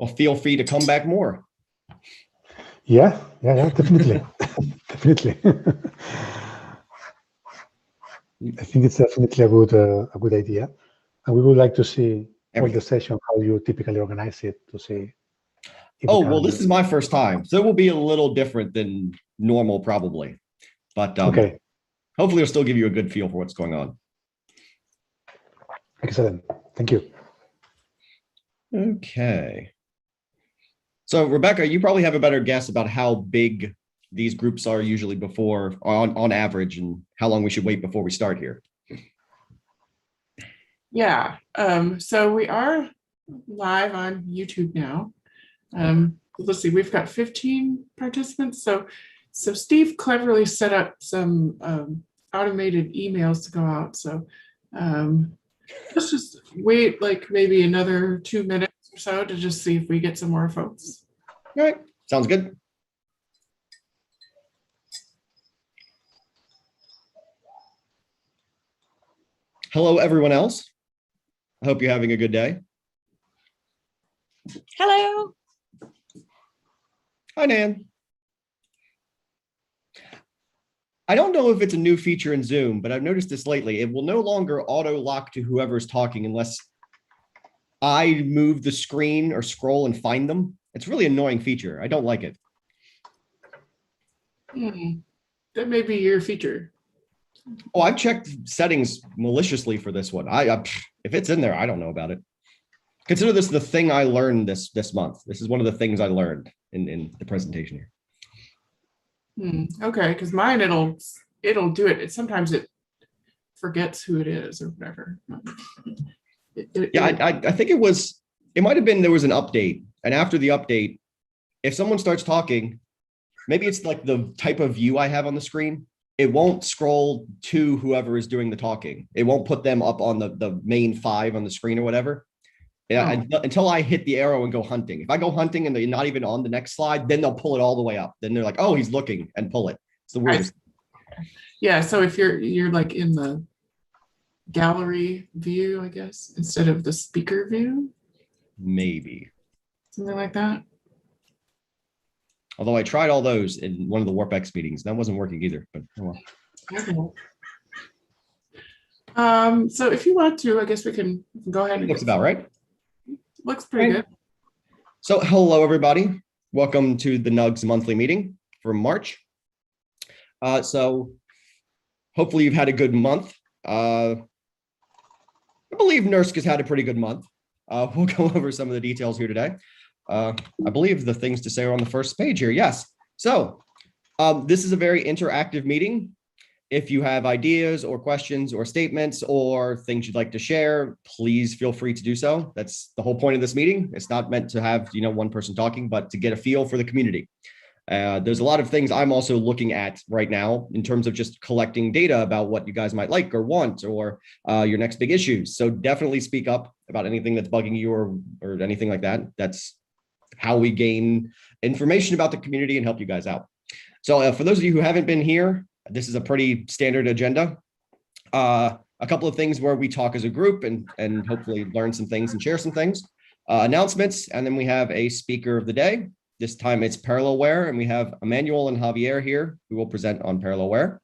Well, feel free to come back more. Yeah, definitely. Definitely. I think it's definitely a good idea. And we would like to see all the session, how you typically organize it, to see. Oh, well, this is my first time, so it will be a little different than normal, probably. But okay. Hopefully it'll still give you a good feel for what's going on. Excellent. Thank you. Okay. So, Rebecca, you probably have a better guess about how big these groups are usually before, on average, and how long we should wait before we start here. Yeah. So we are live on YouTube now. Let's see, we've got 15 participants. So Steve cleverly set up some automated emails to go out. So let's just wait like maybe another 2 minutes or so to just see if we get some more folks. All right, sounds good. Hello, everyone else. I hope you're having a good day. Hello. Hi, Nan. I don't know if it's a new feature in Zoom, but I've noticed this lately. It will no longer auto lock to whoever's talking unless I move the screen or scroll and find them. It's a really annoying feature. I don't like it. That may be your feature. Oh, I've checked settings maliciously for this one. If it's in there, I don't know about it. Consider this the thing I learned this month. This is one of the things I learned in the presentation here. Okay, because mine it'll do it. Sometimes it forgets who it is or whatever. I think it might have been there was an update, and after the update, if someone starts talking, maybe it's like the type of view I have on the screen. It won't scroll to whoever is doing the talking. It won't put them up on the main 5 on the screen or whatever. Until I hit the arrow and go hunting. If I go hunting and they're not even on the next slide, then they'll pull it all the way up. Then they're like, oh, he's looking, and pull it. It's the weirdest. Yeah, so if you're like in the gallery view, I guess, instead of the speaker view. Maybe. Something like that. Although I tried all those in one of the WarpX meetings. That wasn't working either, but oh well. So if you want to, I guess we can go ahead. Looks about right. Looks pretty good. So hello, everybody. Welcome to the NUG's monthly meeting for March. So hopefully you've had a good month. I believe NERSC has had a pretty good month. We'll go over some of the details here today. I believe the things to say are on the first page here. Yes. So this is a very interactive meeting. If you have ideas or questions or statements or things you'd like to share, please feel free to do so. That's the whole point of this meeting. It's not meant to have, one person talking, but to get a feel for the community. There's a lot of things I'm also looking at right now in terms of just collecting data about what you guys might like or want or your next big issues. So definitely speak up about anything that's bugging you or anything like that. That's how we gain information about the community and help you guys out. So for those of you who haven't been here, this is a pretty standard agenda. A couple of things where we talk as a group and hopefully learn some things and share some things. Announcements, and then we have a speaker of the day. This time it's Parallelware, and we have Emmanuel and Javier here who will present on Parallelware.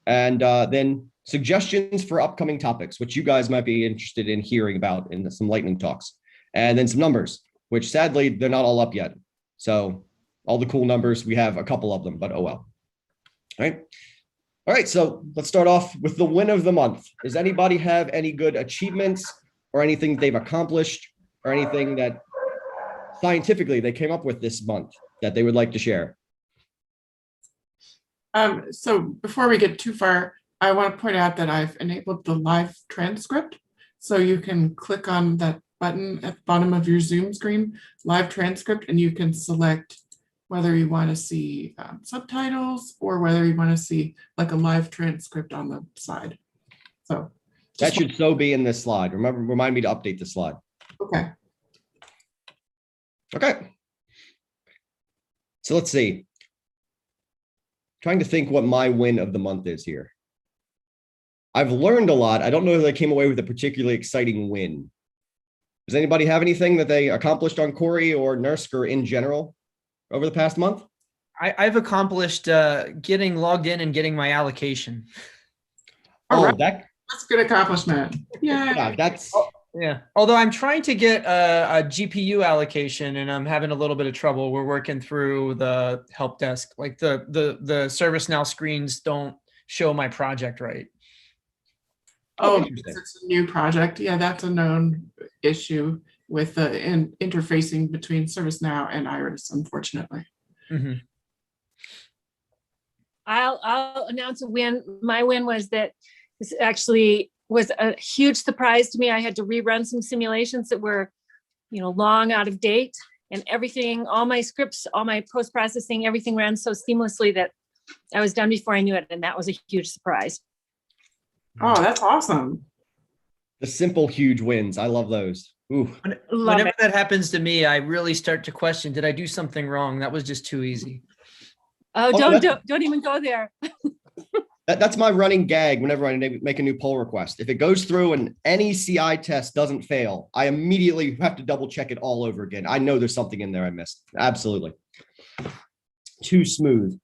And then suggestions for upcoming topics, which you guys might be interested in hearing about in some lightning talks. And then some numbers, which sadly, they're not all up yet. So all the cool numbers, we have a couple of them, but oh well. All right, so let's start off with the win of the month. Does anybody have any good achievements or anything they've accomplished or anything that scientifically they came up with this month that they would like to share? So before we get too far, I want to point out that I've enabled the live transcript. So you can click on that button at the bottom of your Zoom screen, live transcript, and you can select whether you want to see subtitles or whether you want to see like a live transcript on the side. So that should so be in this slide. Remind me to update the slide. Okay. Okay. So let's see. Trying to think what my win of the month is here. I've learned a lot. I don't know if I came away with a particularly exciting win. Does anybody have anything that they accomplished on Corey or NERSC or in general over the past month? I've accomplished getting logged in and getting my allocation. All Oh, right. that That's a good accomplishment. yeah, that's Yeah. Although I'm trying to get a GPU allocation and I'm having a little bit of trouble. We're working through the help desk. Like the ServiceNow screens don't show my project right. Oh, interesting. because it's a new project. Yeah, that's a known issue with the interfacing between ServiceNow and Iris, unfortunately. Mm-hmm. I'll announce a win. My win was that this actually was a huge surprise to me. I had to rerun some simulations that were, long out of date, and everything, all my scripts, all my post-processing, everything ran so seamlessly that I was done before I knew it. And that was a huge surprise. Oh, that's awesome. the simple, huge wins. I love those. Ooh. Love Whenever it. that happens to me, I really start to question, did I do something wrong? That was just too easy. Oh, Oh, don't even go there. That's my running gag whenever I make a new pull request. If it goes through and any CI test doesn't fail, I immediately have to double check it all over again. I know there's something in there I missed. Absolutely. Too smooth.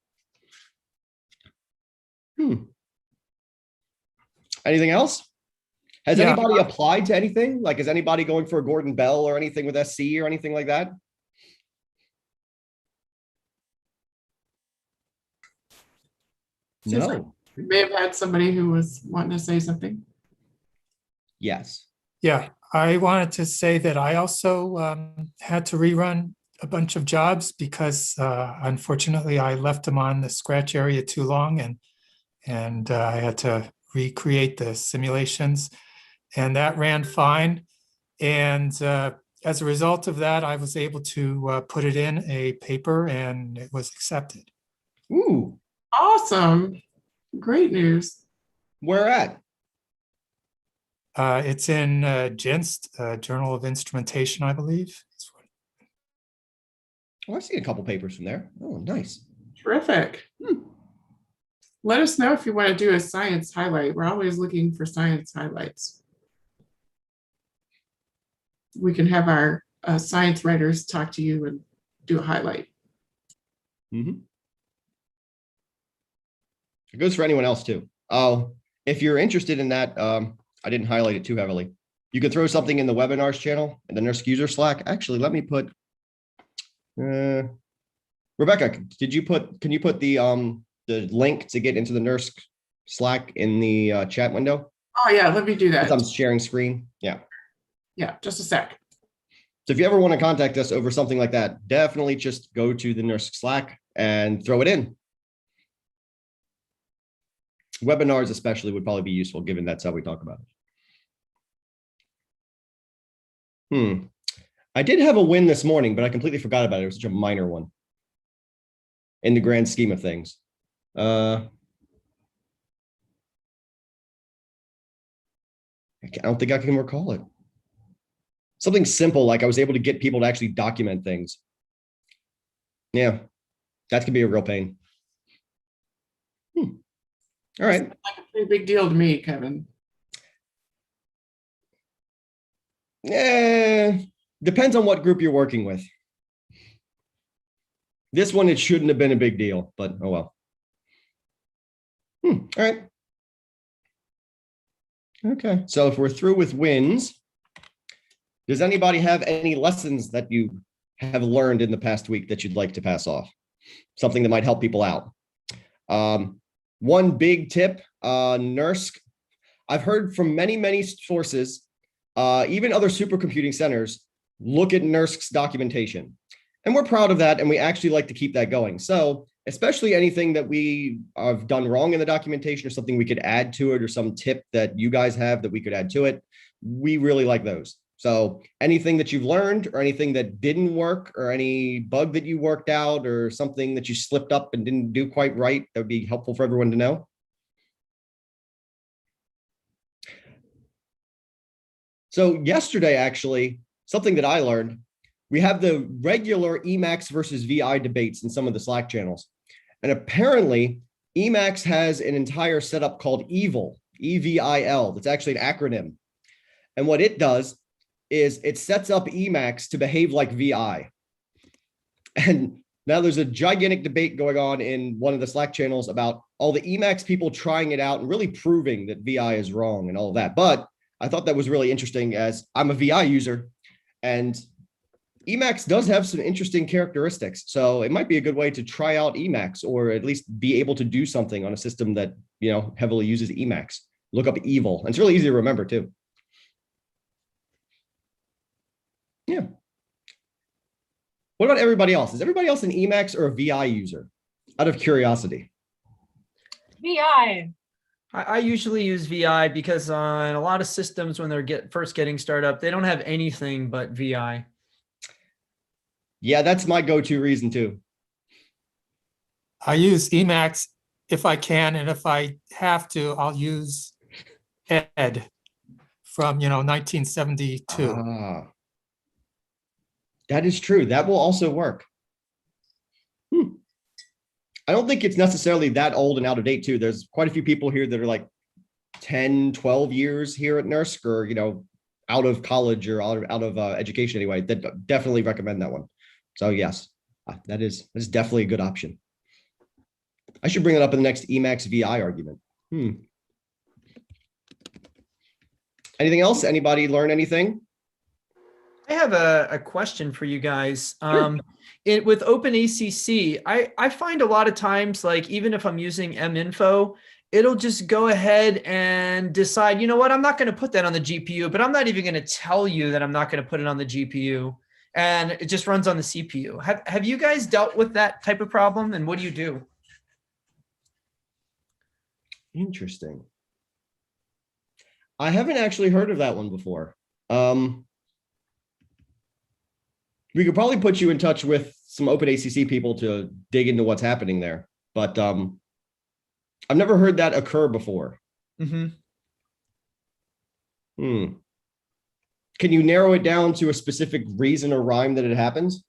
Anything else? Has Yeah. anybody applied to anything? Like, is anybody going for a Gordon Bell or anything with SC or anything like that? Seems like No. we may have had somebody who was wanting to say something. Yes. Yeah, I wanted to say that I also had to rerun a bunch of jobs because unfortunately I left them on the scratch area too long, and I had to recreate the simulations, and that ran fine. And as a result of that, I was able to put it in a paper, and it was accepted. Ooh, Awesome. Great news. where at? It's in GINST, Journal of Instrumentation, I believe. Oh, I've seen a couple papers from there. Oh, nice. Terrific. Let us know if you want to do a science highlight. We're always looking for science highlights. We can have our science writers talk to you and do a highlight. Mm-hmm. It goes for anyone else too. Oh, if you're interested in that, I didn't highlight it too heavily. You could throw something in the webinars channel and the NERSC user Slack. Actually, let me put. Rebecca, can you put the link to get into the NERSC Slack in the chat window? Oh yeah, let me do As that. I'm sharing screen. Yeah. Yeah, just a sec. So if you ever want to contact us over something like that, definitely just go to the NERSC Slack and throw it in. Webinars especially would probably be useful, given that's how we talk about it. I did have a win this morning, but I completely forgot about it. It was such a minor one in the grand scheme of things. I don't think I can recall it. Something simple, like I was able to get people to actually document things. Yeah, that could be a real pain. All right. Like a pretty big deal to me, Kevin. Depends on what group you're working with. This one, it shouldn't have been a big deal, but oh well. All right. Okay, so if we're through with wins, does anybody have any lessons that you have learned in the past week that you'd like to pass off? Something that might help people out. One big tip, NERSC. I've heard from many sources, even other supercomputing centers, look at NERSC's documentation. And we're proud of that, and we actually like to keep that going. So especially anything that we have done wrong in the documentation or something we could add to it or some tip that you guys have that we could add to it, we really like those. So anything that you've learned or anything that didn't work or any bug that you worked out or something that you slipped up and didn't do quite right, that would be helpful for everyone to know. So yesterday, actually, something that I learned, we have the regular Emacs versus VI debates in some of the Slack channels. And apparently Emacs has an entire setup called EVIL, E-V-I-L. That's actually an acronym. And what it does is it sets up Emacs to behave like VI. And now there's a gigantic debate going on in one of the Slack channels about all the Emacs people trying it out and really proving that VI is wrong and all of that. But I thought that was really interesting, as I'm a VI user, and Emacs does have some interesting characteristics. So it might be a good way to try out Emacs, or at least be able to do something on a system that, you know, heavily uses Emacs. Look up evil. And it's really easy to remember too. Yeah. What about everybody else? Is everybody else an Emacs or a VI user? Out of curiosity. VI. I usually use VI because on a lot of systems, when they're first getting started up, they don't have anything but VI. Yeah, that's my go-to reason too. I use Emacs if I can, and if I have to, I'll use Ed from 1972. Ah, that is true. That will also work. I don't think it's necessarily that old and out of date too. There's quite a few people here that are like 10, 12 years here at NERSC, or, out of college or out of education anyway, that definitely recommend that one. So yes, that is definitely a good option. I should bring it up in the next Emacs VI argument. Anything else? Anybody learn anything? I have a question for you guys. Sure. With OpenACC, I find a lot of times, like even if I'm using minfo, it'll just go ahead and decide, you know what, I'm not going to put that on the GPU, but I'm not even going to tell you that I'm not going to put it on the GPU. And it just runs on the CPU. Have you guys dealt with that type of problem? And what do you do? Interesting. I haven't actually heard of that one before. We could probably put you in touch with some OpenACC people to dig into what's happening there, but I've never heard that occur before. Can you narrow it down to a specific reason or rhyme that it happens?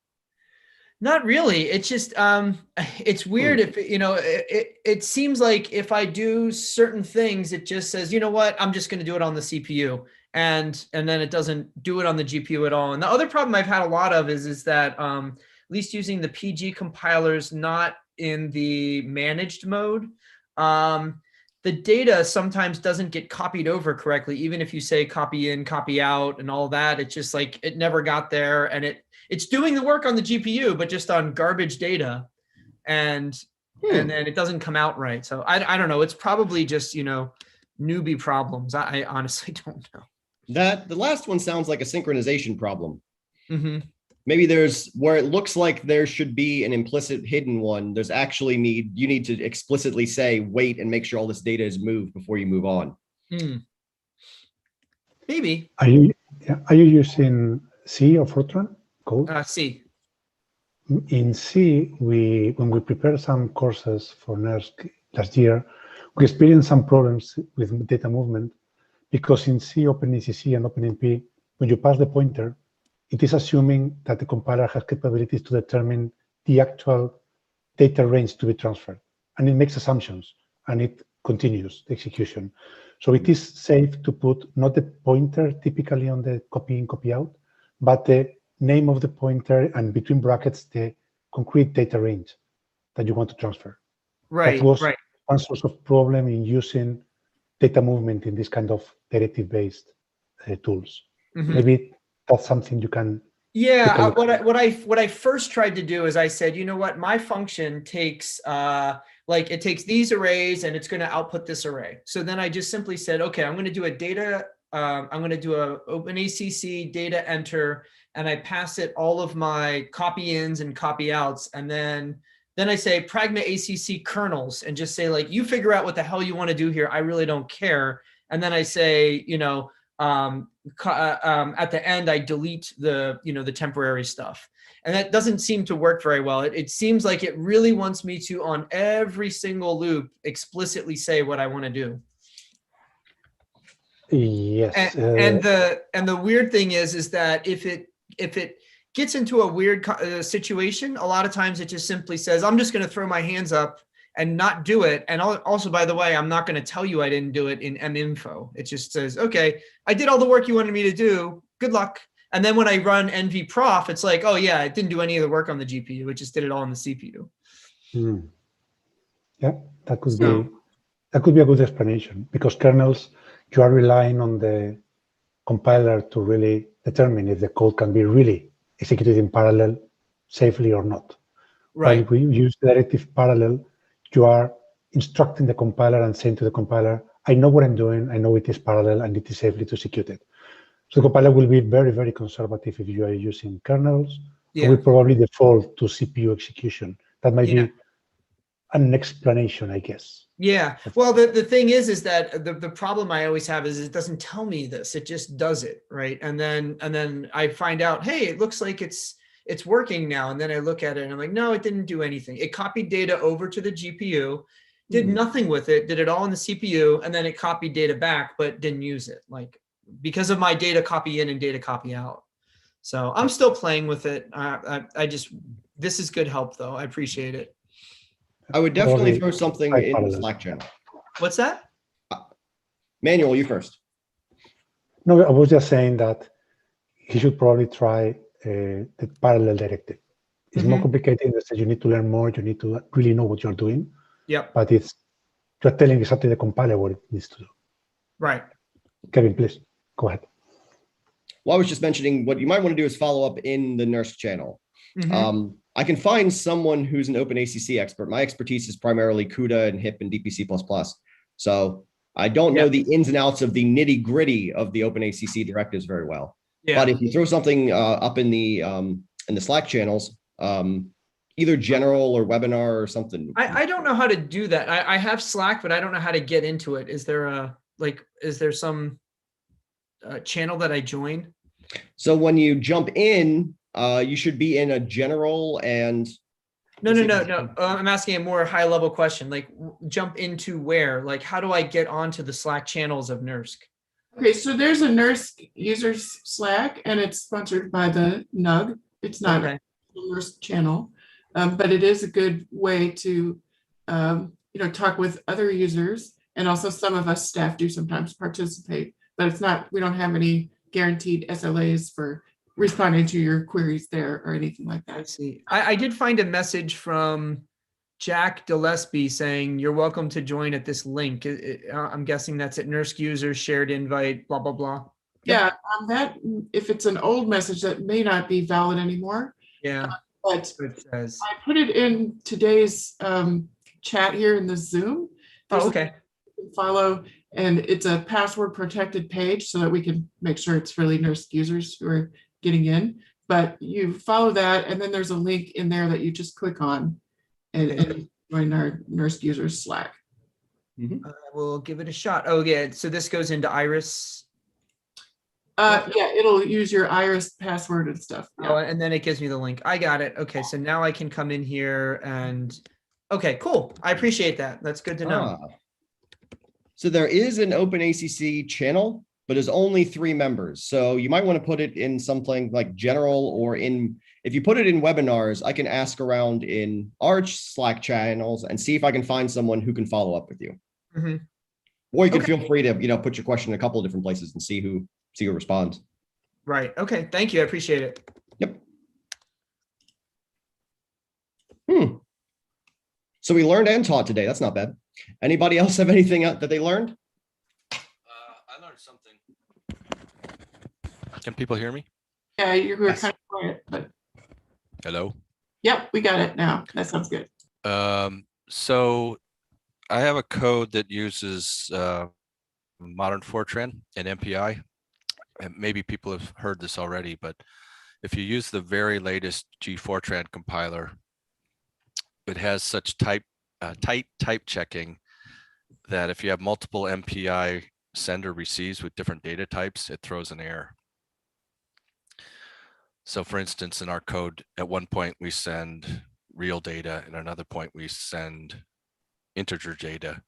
Not really. It's just, it's weird if, it seems like if I do certain things, it just says, you know what, I'm just going to do it on the CPU. And then it doesn't do it on the GPU at all. And the other problem I've had a lot of is that at least using the PG compilers, not in the managed mode, the data sometimes doesn't get copied over correctly. Even if you say copy in, copy out and all that, it's just like, it never got there, and it's doing the work on the GPU, but just on garbage data. And then it doesn't come out right. So I don't know. It's probably just, newbie problems. I honestly don't know. The last one sounds like a synchronization problem. Maybe there's where it looks like there should be an implicit hidden one. There's actually you need to explicitly say, wait and make sure all this data is moved before you move on. Maybe. Are you using C or Fortran code? C. In C, when we prepared some courses for NERSC last year, we experienced some problems with data movement, because in C, OpenACC and OpenMP, when you pass the pointer, it is assuming that the compiler has capabilities to determine the actual data range to be transferred. And it makes assumptions, and it continues the execution. So it is safe to put not the pointer typically on the copy in, copy out, but the name of the pointer and between brackets, the concrete data range that you want to transfer. Right, that was right. One source of problem in using data movement in this kind of directive-based tools. Maybe that's something you can. Yeah, what I first tried to do is I said, you know what, my function takes it takes these arrays and it's going to output this array. So then I just simply said, okay, I'm going to do a data, I'm going to do a OpenACC data enter, and I pass it all of my copy ins and copy outs, and then I say pragma ACC kernels and just say, like, you figure out what the hell you want to do here. I really don't care. And then I say, at the end, I delete the temporary stuff. And that doesn't seem to work very well. It seems like it really wants me to, on every single loop, explicitly say what I want to do. Yes. And the weird thing is that if it gets into a weird situation, a lot of times it just simply says, I'm just going to throw my hands up and not do it. And also, by the way, I'm not going to tell you I didn't do it in minfo. It just says, okay, I did all the work you wanted me to do. Good luck. And then when I run NVProf, it's like, oh yeah, it didn't do any of the work on the GPU. It just did it all on the CPU. Yeah, that could So- be a good explanation, because kernels, you are relying on the compiler to really determine if the code can be really executed in parallel safely or not. While Right. if we use directive parallel, you are instructing the compiler and saying to the compiler, I know what I'm doing, I know it is parallel and it is safely to execute it. So the compiler will be very, very conservative if you are using kernels. Yeah. We probably default to CPU execution. That might Yeah. be an explanation, I guess. Yeah. Well, the thing is that the problem I always have is it doesn't tell me this. It just does it, right? And then I find out, hey, it looks like it's working now. And then I look at it and I'm like, no, it didn't do anything. It copied data over to the GPU, did nothing with it, did it all in the CPU, and then it copied data back, but didn't use it. Like, because of my data copy in and data copy out. So I'm still playing with it. This is good help though. I appreciate it. I would definitely Probably throw something type in the parallels. Slack channel. What's that? Manuel, you first. No, I was just saying that he should probably try the parallel directive. It's more complicated in the sense you need to learn more, you need to really know what you're doing, Yep. but you're telling exactly the compiler what it needs to do. Right. Kevin, please, go ahead. Well, I was just mentioning what you might want to do is follow up in the NERSC channel. Mhm. I can find someone who's an OpenACC expert. My expertise is primarily CUDA and HIP and DPC++. So I don't know the ins and outs of the nitty gritty of the OpenACC directives very well. Yeah. But if you throw something up in the Slack channels, either general or webinar or something. I don't know how to do that. I have Slack, but I don't know how to get into it. Is there some channel that I join? So when you jump in, you should be in a general and No. I'm asking a more high level question. Like, jump into where? Like, how do I get onto the Slack channels of NERSC? Okay, so there's a NERSC users Slack, and it's sponsored by the NUG. It's not Okay. a NERSC channel, but it is a good way to, talk with other users, and also some of us staff do sometimes participate. But it's not. We don't have any guaranteed SLAs for responding to your queries there or anything like I that. see. I did find a message from Jack Gillespie saying, you're welcome to join at this link. I'm guessing that's at NERSC users, shared invite, blah, blah, blah. Yeah, that if it's an old message, that may not be valid anymore. Yeah. But It says. I put it in today's chat here in the Zoom. There's Oh, okay. you can follow, and it's a password protected page so that we can make sure it's really NERSC users who are getting in. But you follow that, and then there's a link in there that you just click on and join our NERSC users Slack. I will give it a shot. Oh, yeah. So this goes into Iris. Yeah, it'll use your Iris password and stuff. Oh, Yeah. and then it gives me the link. I got it. Okay. So now I can come in here and, okay, cool. I appreciate that. That's good to know. So there is an OpenACC channel, but there's only 3 members. So you might want to put it in something like general, or if you put it in webinars, I can ask around in Arch Slack channels and see if I can find someone who can follow up with you. Or you can feel free to, put your question in a couple of different places and see who responds. Right. Okay. Thank you. I appreciate it. Yep. So we learned and taught today. That's not bad. Anybody else have anything that they learned? I learned something. Can people hear me? Yeah, you were kind of quiet, but Hello. yep, we got it now. That sounds good. So I have a code that uses modern Fortran and MPI. And maybe people have heard this already, but if you use the very latest G Fortran compiler, it has such tight type checking that if you have multiple MPI sender receives with different data types, it throws an error. So for instance, in our code, at one point we send real data, and another point we send integer data.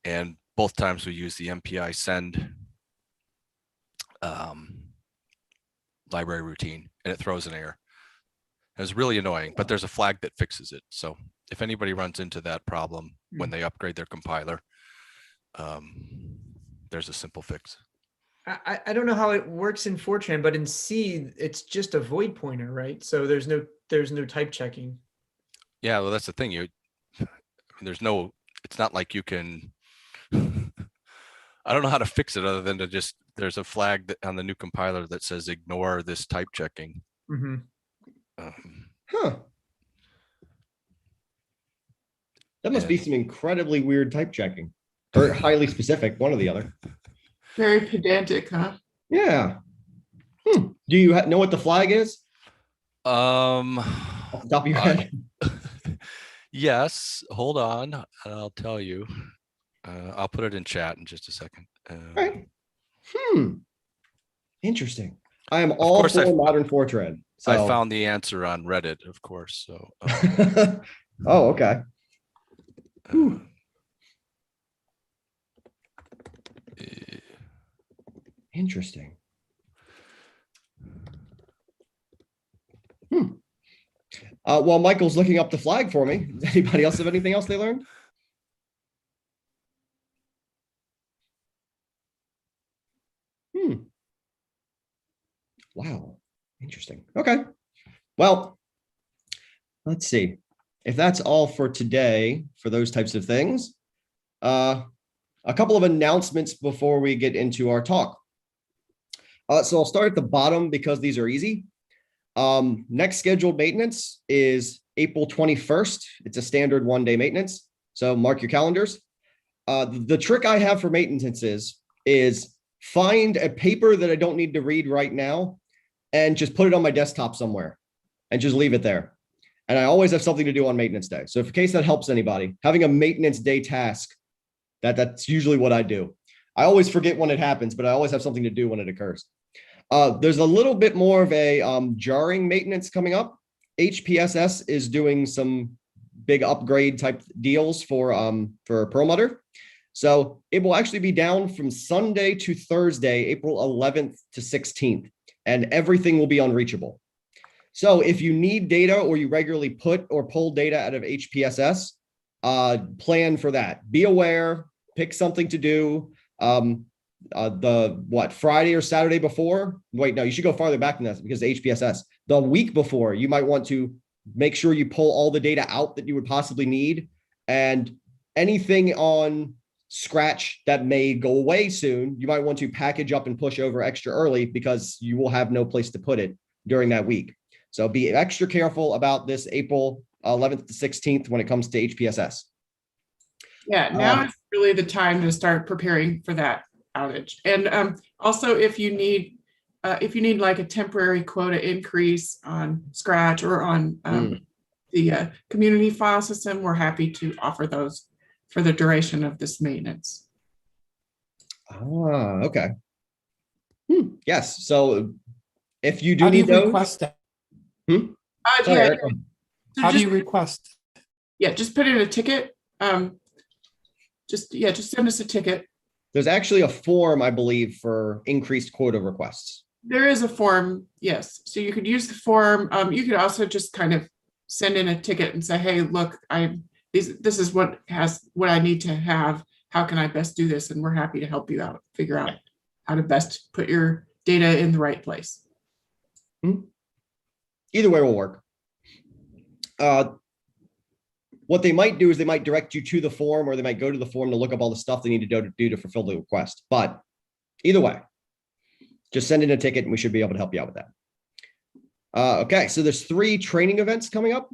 And both times we use the MPI send library routine, and it throws an error. It's really annoying, but there's a flag that fixes it. So if anybody runs into that problem when they upgrade their compiler, there's a simple fix. I don't know how it works in Fortran, but in C, it's just a void pointer, right? So there's no type checking. Yeah, well, that's the thing. There's no, it's not like you can, I don't know how to fix it other than to just, there's a flag on the new compiler that says ignore this type checking. Mm-hmm. Huh. That must be And- some incredibly weird type checking, or highly specific, one or the other. Very pedantic, huh? Yeah. Do you know what the flag is off the top of your head? Yes, hold on, and I'll tell you. I'll put it in chat in just a second. All right. Interesting. I am all course, for modern Fortran. So I found the answer on Reddit, of course. So, oh, okay. Whew. Interesting. While Michael's looking up the flag for me, does anybody else have anything else they learned? Wow. Interesting. Okay. Well, let's see. If that's all for today for those types of things, a couple of announcements before we get into our talk. So I'll start at the bottom because these are easy. Next scheduled maintenance is April 21st. It's a standard one-day maintenance. So mark your calendars. The trick I have for maintenances is find a paper that I don't need to read right now and just put it on my desktop somewhere and just leave it there. And I always have something to do on maintenance day. So if in case that helps anybody, having a maintenance day task, that's usually what I do. I always forget when it happens, but I always have something to do when it occurs. There's a little bit more of a jarring maintenance coming up. HPSS is doing some big upgrade type deals for Perlmutter. So it will actually be down from Sunday to Thursday, April 11th to 16th, and everything will be unreachable. So if you need data or you regularly put or pull data out of HPSS, plan for that. Be aware, pick something to do. Friday or Saturday before? Wait, no, you should go farther back than that because HPSS. The week before, you might want to make sure you pull all the data out that you would possibly need, and anything on Scratch that may go away soon, you might want to package up and push over extra early because you will have no place to put it during that week. So be extra careful about this April 11th to 16th when it comes to HPSS. Yeah, now is really the time to start preparing for that outage. And also, if you need like a temporary quota increase on Scratch or on the community file system, we're happy to offer those for the duration of this maintenance. Okay. Yes. So if you do How do you need those, request that? Sorry, Yeah, Eric. so How do just, you request? yeah, just put in a ticket. Just send us a ticket. There's actually a form, I believe, for increased quota requests. There is a form, yes. So you could use the form. You could also just kind of send in a ticket and say, hey, look, this is what I need to have. How can I best do this? And we're happy to help you out, figure out how to best put your data in the right place. Either way will work. What they might do is they might direct you to the form, or they might go to the form to look up all the stuff they need to do to fulfill the request. But either way, just send in a ticket and we should be able to help you out with that. Okay, so there's 3 training events coming up.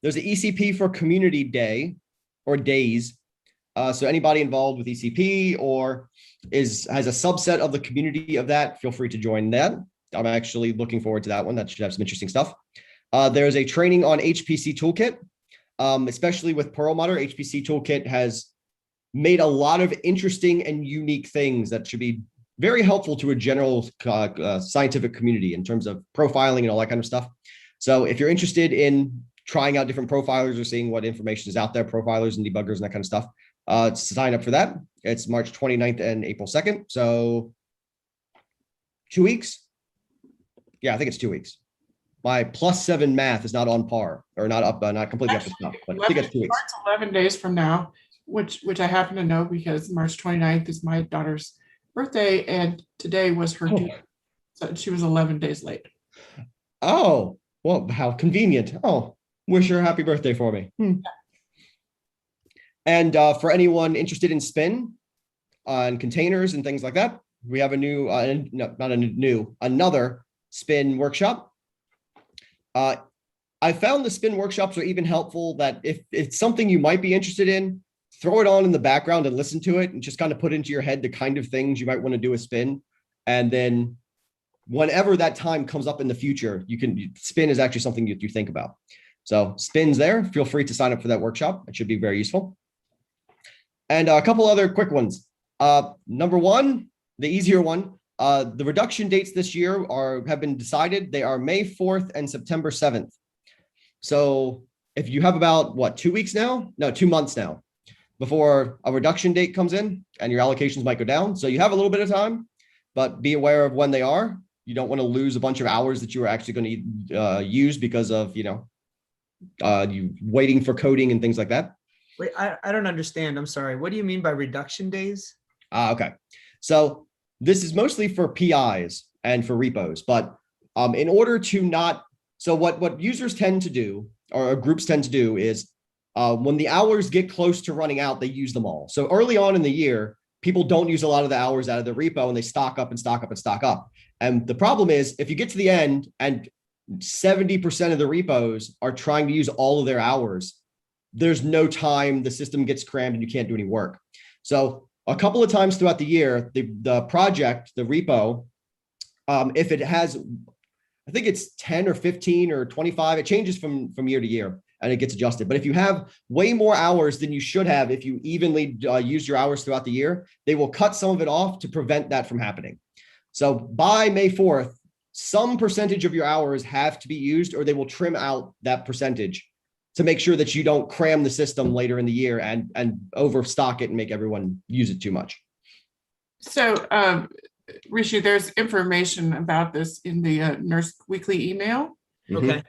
There's an ECP for Community Day or days. So anybody involved with ECP or has a subset of the community of that, feel free to join that. I'm actually looking forward to that one. That should have some interesting stuff. There's a training on HPC Toolkit, especially with Perlmutter. HPC Toolkit has made a lot of interesting and unique things that should be very helpful to a general scientific community in terms of profiling and all that kind of stuff. So if you're interested in trying out different profilers or seeing what information is out there, profilers and debuggers and that kind of stuff, sign up for that. It's March 29th and April 2nd. So 2 weeks. Yeah, I think it's 2 weeks. My +7 math is not on par or not up, not completely up to snuff, but I think it's 2 weeks. Starts 11 days from now, which I happen to know because March 29th is my daughter's birthday, and today was her Oh. due. So she was 11 days late. Oh, well, how convenient. Oh, wish her a happy birthday for me. And for anyone interested in spin on containers and things like that, we have a new, another spin workshop. I found the spin workshops are even helpful that if it's something you might be interested in, throw it on in the background and listen to it and just kind of put into your head the kind of things you might want to do a spin. And then whenever that time comes up in the future, spin is actually something you think about. So spin's there. Feel free to sign up for that workshop. It should be very useful. And a couple other quick ones. Number one, the easier one, the reduction dates this year have been decided. They are May 4th and September 7th. So if you have about 2 weeks now, no, 2 months now, before a reduction date comes in and your allocations might go down. So you have a little bit of time, but be aware of when they are. You don't want to lose a bunch of hours that you are actually going to use because of, you waiting for coding and things like that. Wait, I don't understand. I'm sorry. What do you mean by reduction days? Okay. So this is mostly for PIs and for repos, but in order to not, so what users tend to do, or groups tend to do is when the hours get close to running out, they use them all. So early on in the year, people don't use a lot of the hours out of the repo and they stock up and stock up and stock up. And the problem is if you get to the end and 70% of the repos are trying to use all of their hours, there's no time, the system gets crammed and you can't do any work. So a couple of times throughout the year, the project, the repo, if it has, I think it's 10 or 15 or 25, it changes from year to year and it gets adjusted. But if you have way more hours than you should have, if you evenly use your hours throughout the year, they will cut some of it off to prevent that from happening. So by May 4th, some percentage of your hours have to be used, or they will trim out that percentage to make sure that you don't cram the system later in the year and overstock it and make everyone use it too much. So, Rishi, there's information about this in the NERSC weekly email. Okay.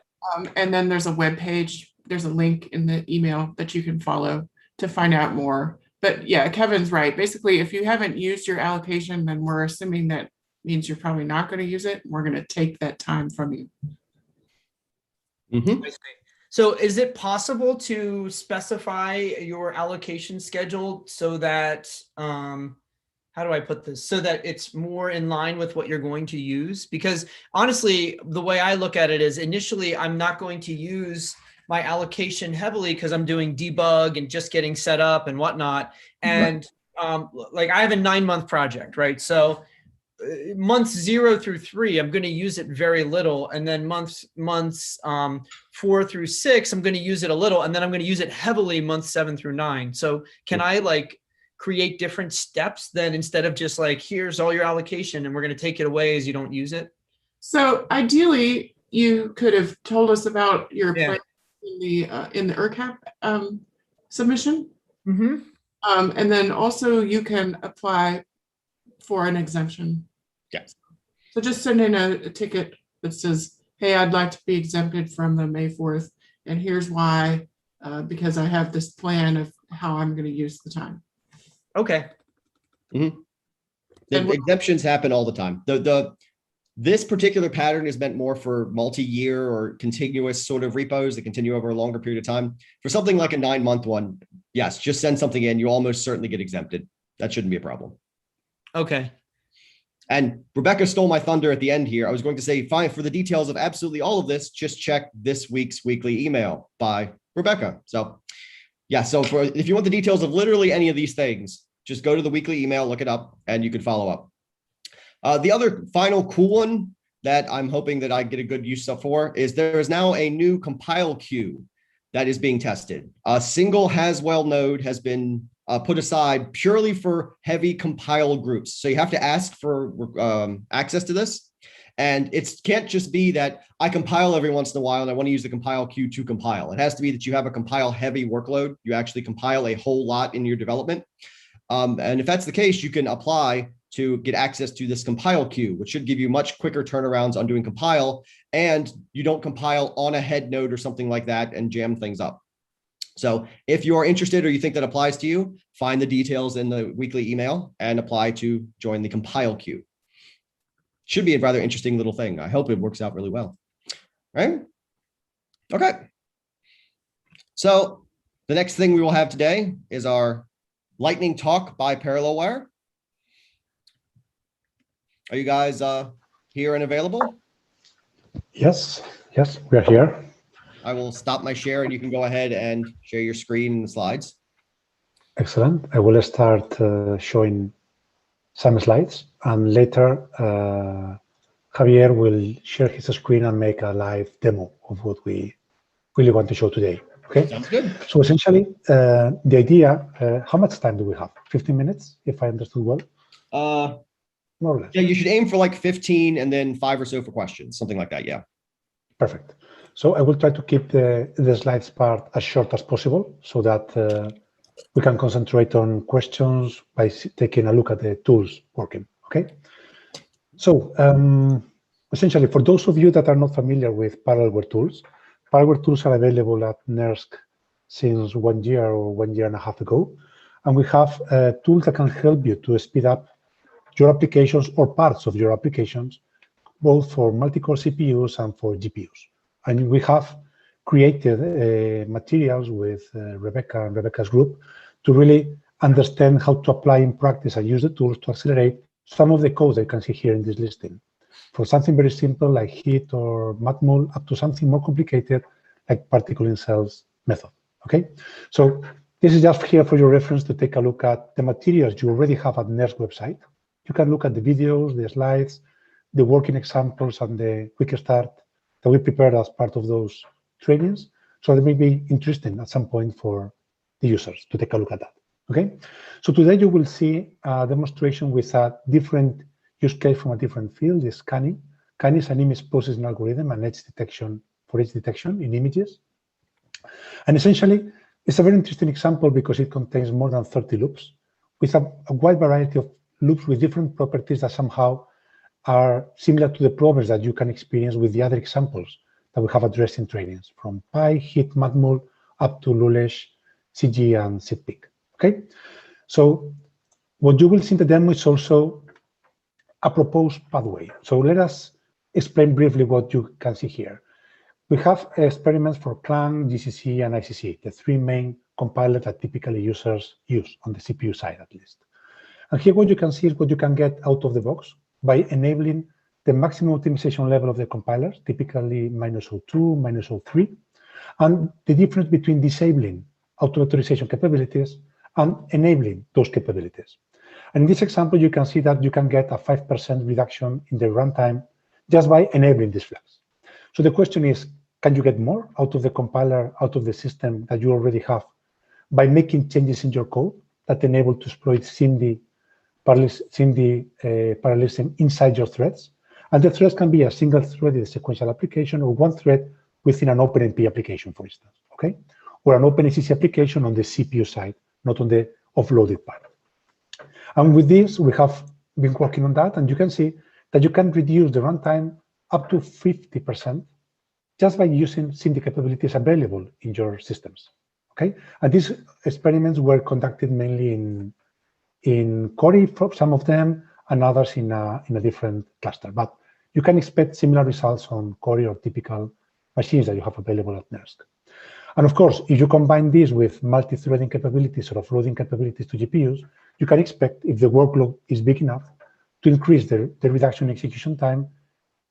And then there's a web page. There's a link in the email that you can follow to find out more. But yeah, Kevin's right. Basically, if you haven't used your allocation, then we're assuming that means you're probably not going to use it. We're going to take that time from you. So is it possible to specify your allocation schedule so that, how do I put this? So that it's more in line with what you're going to use? Because honestly, the way I look at it is initially, I'm not going to use my allocation heavily because I'm doing debug and just getting set up and whatnot. And like I have a 9-month project, right? So months 0 through 3, I'm going to use it very little. And then months 4 through 6, I'm going to use it a little. And then I'm going to use it heavily months 7 through 9. So can I like create different steps then instead of just like, here's all your allocation and we're going to take it away as you don't use it? So ideally, you could have told us about your plan in the ERCAP submission. And then also you can apply for an exemption. Yes. So just send in a ticket that says, hey, I'd like to be exempted from the May 4th. And here's why, because I have this plan of how I'm going to use the time. Okay. The exemptions happen all the time. This particular pattern is meant more for multi-year or continuous sort of repos that continue over a longer period of time. For something like a 9-month one, yes, just send something in. You almost certainly get exempted. That shouldn't be a problem. Okay. And Rebecca stole my thunder at the end here. I was going to say, fine, for the details of absolutely all of this, just check this week's weekly email by Rebecca. So yeah, so if you want the details of literally any of these things, just go to the weekly email, look it up, and you can follow up. The other final cool one that I'm hoping that I get a good use of for is there is now a new compile queue that is being tested. A single Haswell node has been put aside purely for heavy compile groups. So you have to ask for access to this. And it can't just be that I compile every once in a while and I want to use the compile queue to compile. It has to be that you have a compile heavy workload. You actually compile a whole lot in your development. And if that's the case, you can apply to get access to this compile queue, which should give you much quicker turnarounds on doing compile, and you don't compile on a head node or something like that and jam things up. So if you are interested or you think that applies to you, find the details in the weekly email and apply to join the compile queue. Should be a rather interesting little thing. I hope it works out really well. Right? Okay. So the next thing we will have today is our lightning talk by Parallelwire. Are you guys here and available? Yes, yes, we are here. I will stop my share and you can go ahead and share your screen and the slides. Excellent. I will start showing some slides, and later Javier will share his screen and make a live demo of what we really want to show today. Okay. Sounds good. So essentially, the idea, how much time do we have? 15 minutes, if I understood well? More or less. Yeah, you should aim for like 15 and then 5 or so for questions, something like that. Yeah. Perfect. So I will try to keep the slides part as short as possible so that we can concentrate on questions by taking a look at the tools working. Okay. So essentially, for those of you that are not familiar with Parallelware tools are available at NERSC since 1 year or 1.5 years ago. And we have tools that can help you to speed up your applications or parts of your applications, both for multi-core CPUs and for GPUs. And we have created materials with Rebecca and Rebecca's group to really understand how to apply in practice and use the tools to accelerate some of the codes that you can see here in this listing. For something very simple like HIT or matmul up to something more complicated like particle in cells method. Okay, so this is just here for your reference to take a look at the materials you already have at NERSC website. You can look at the videos, the slides, the working examples, and the quick start that we prepared as part of those trainings. So they may be interesting at some point for the users to take a look at that. Okay, so today you will see a demonstration with a different use case from a different field, is scanning. Scanning is an image processing algorithm and edge detection for edge detection in images. And essentially, it's a very interesting example because it contains more than 30 loops with a wide variety of loops with different properties that somehow are similar to the problems that you can experience with the other examples that we have addressed in trainings, from Pi, HIT, matmul, up to Lulesh, CG, and SIDPIC. Okay, so what you will see in the demo is also a proposed pathway. So let us explain briefly what you can see here. We have experiments for Clang, GCC, and ICC, the 3 main compilers that typically users use on the CPU side, at least. And here what you can see is what you can get out of the box by enabling the maximum optimization level of the compilers, typically -02, -03, and the difference between disabling auto-authorization capabilities and enabling those capabilities. And in this example, you can see that you can get a 5% reduction in the runtime just by enabling these flags. So the question is, can you get more out of the compiler, out of the system that you already have by making changes in your code that enable to exploit SIMD parallelism inside your threads? And the threads can be a single thread in a sequential application or one thread within an OpenMP application, for instance, okay? Or an OpenACC application on the CPU side, not on the offloaded part. And with this, we have been working on that, and you can see that you can reduce the runtime up to 50% just by using SIMD capabilities available in your systems, okay? And these experiments were conducted mainly in Cori, for some of them, and others in a different cluster. But you can expect similar results on Cori or typical machines that you have available at NERSC. And of course, if you combine this with multi-threading capabilities or offloading capabilities to GPUs, you can expect, if the workload is big enough, to increase the reduction in execution time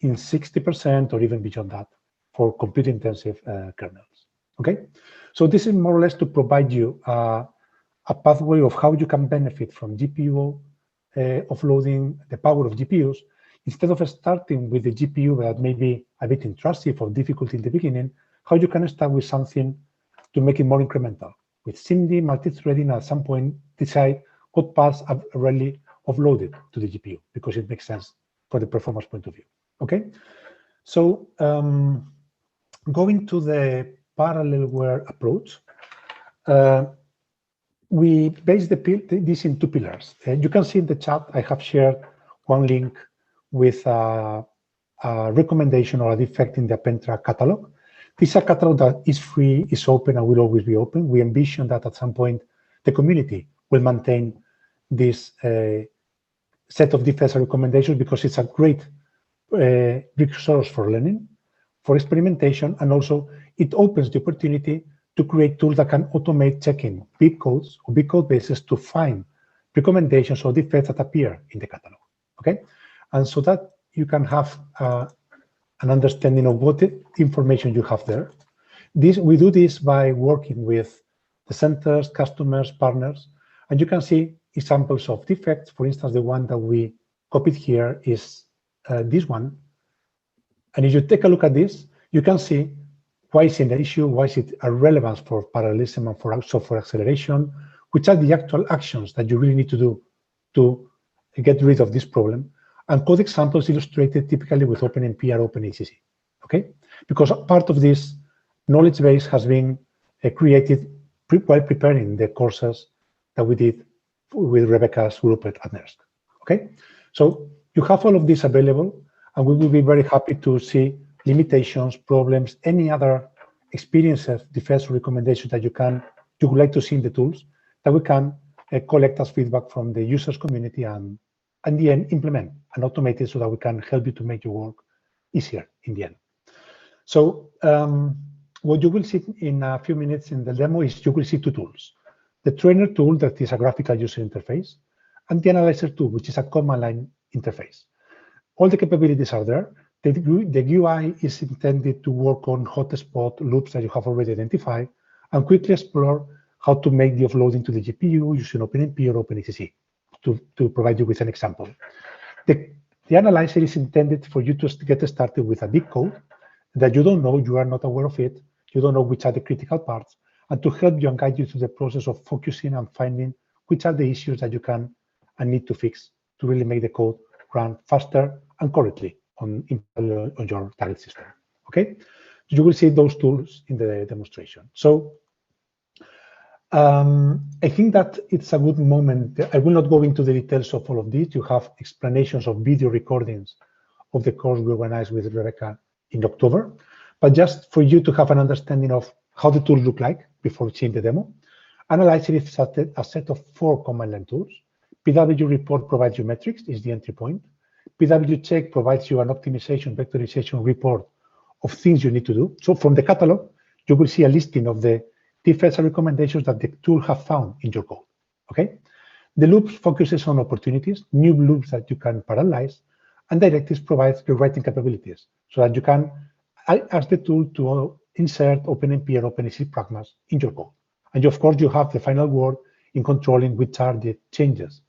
in 60% or even beyond that for compute-intensive kernels. Okay, so this is more or less to provide you a pathway of how you can benefit from GPU offloading the power of GPUs, instead of starting with the GPU that may be a bit intrusive or difficult in the beginning, how you can start with something to make it more incremental. With SIMD, multi-threading, at some point decide what parts are really offloaded to the GPU, because it makes sense for the performance point of view. Okay, so going to the Parallelware approach, we base this in 2 pillars. You can see in the chat, I have shared one link with a recommendation or a defect in the Appentra catalog This is a catalog that is free, is open, and will always be open. We envision that at some point the community will maintain this set of defense recommendations because it's a great resource for learning, for experimentation, and also it opens the opportunity to create tools that can automate checking big codes or big code bases to find recommendations or defects that appear in the catalog. Okay, and so that you can have an understanding of what information you have there. We do this by working with the centers, customers, partners, and you can see examples of defects. For instance, the one that we copied here is this one. And if you take a look at this, you can see why is it an issue, why is it a relevance for parallelism and for software acceleration, which are the actual actions that you really need to do to get rid of this problem. And code examples illustrated typically with OpenMP or OpenACC, okay? Because part of this knowledge base has been created while preparing the courses that we did with Rebecca's group at NERSC, okay? So you have all of this available, and we will be very happy to see limitations, problems, any other experiences, defense recommendations that you would like to see in the tools that we can collect as feedback from the users community and in the end implement and automate it so that we can help you to make your work easier in the end. So what you will see in a few minutes in the demo is you will see two tools. The trainer tool that is a graphical user interface and the analyzer tool, which is a command line interface. All the capabilities are there. The UI is intended to work on hotspot loops that you have already identified and quickly explore how to make the offloading to the GPU using OpenMP or OpenACC to provide you with an example. The analyzer is intended for you to get started with a big code that you don't know, you are not aware of it, you don't know which are the critical parts, and to help you and guide you through the process of focusing and finding which are the issues that you can and need to fix to really make the code run faster and correctly on your target system, okay? You will see those tools in the demonstration. So I think that it's a good moment. I will not go into the details of all of this. You have explanations of video recordings of the course we organized with Rebecca in October, but just for you to have an understanding of how the tools look like before seeing the demo. Analyzer is a set of 4 command line tools. PW report provides you metrics, is the entry point. PW check provides you an optimization, vectorization report of things you need to do. So from the catalog, you will see a listing of the defects and recommendations that the tool have found in your code, okay? The loops focuses on opportunities, new loops that you can parallelize, and directives provides rewriting capabilities so that you can ask the tool to insert OpenMP or OpenACC pragmas in your code. And of course, you have the final word in controlling which are the changes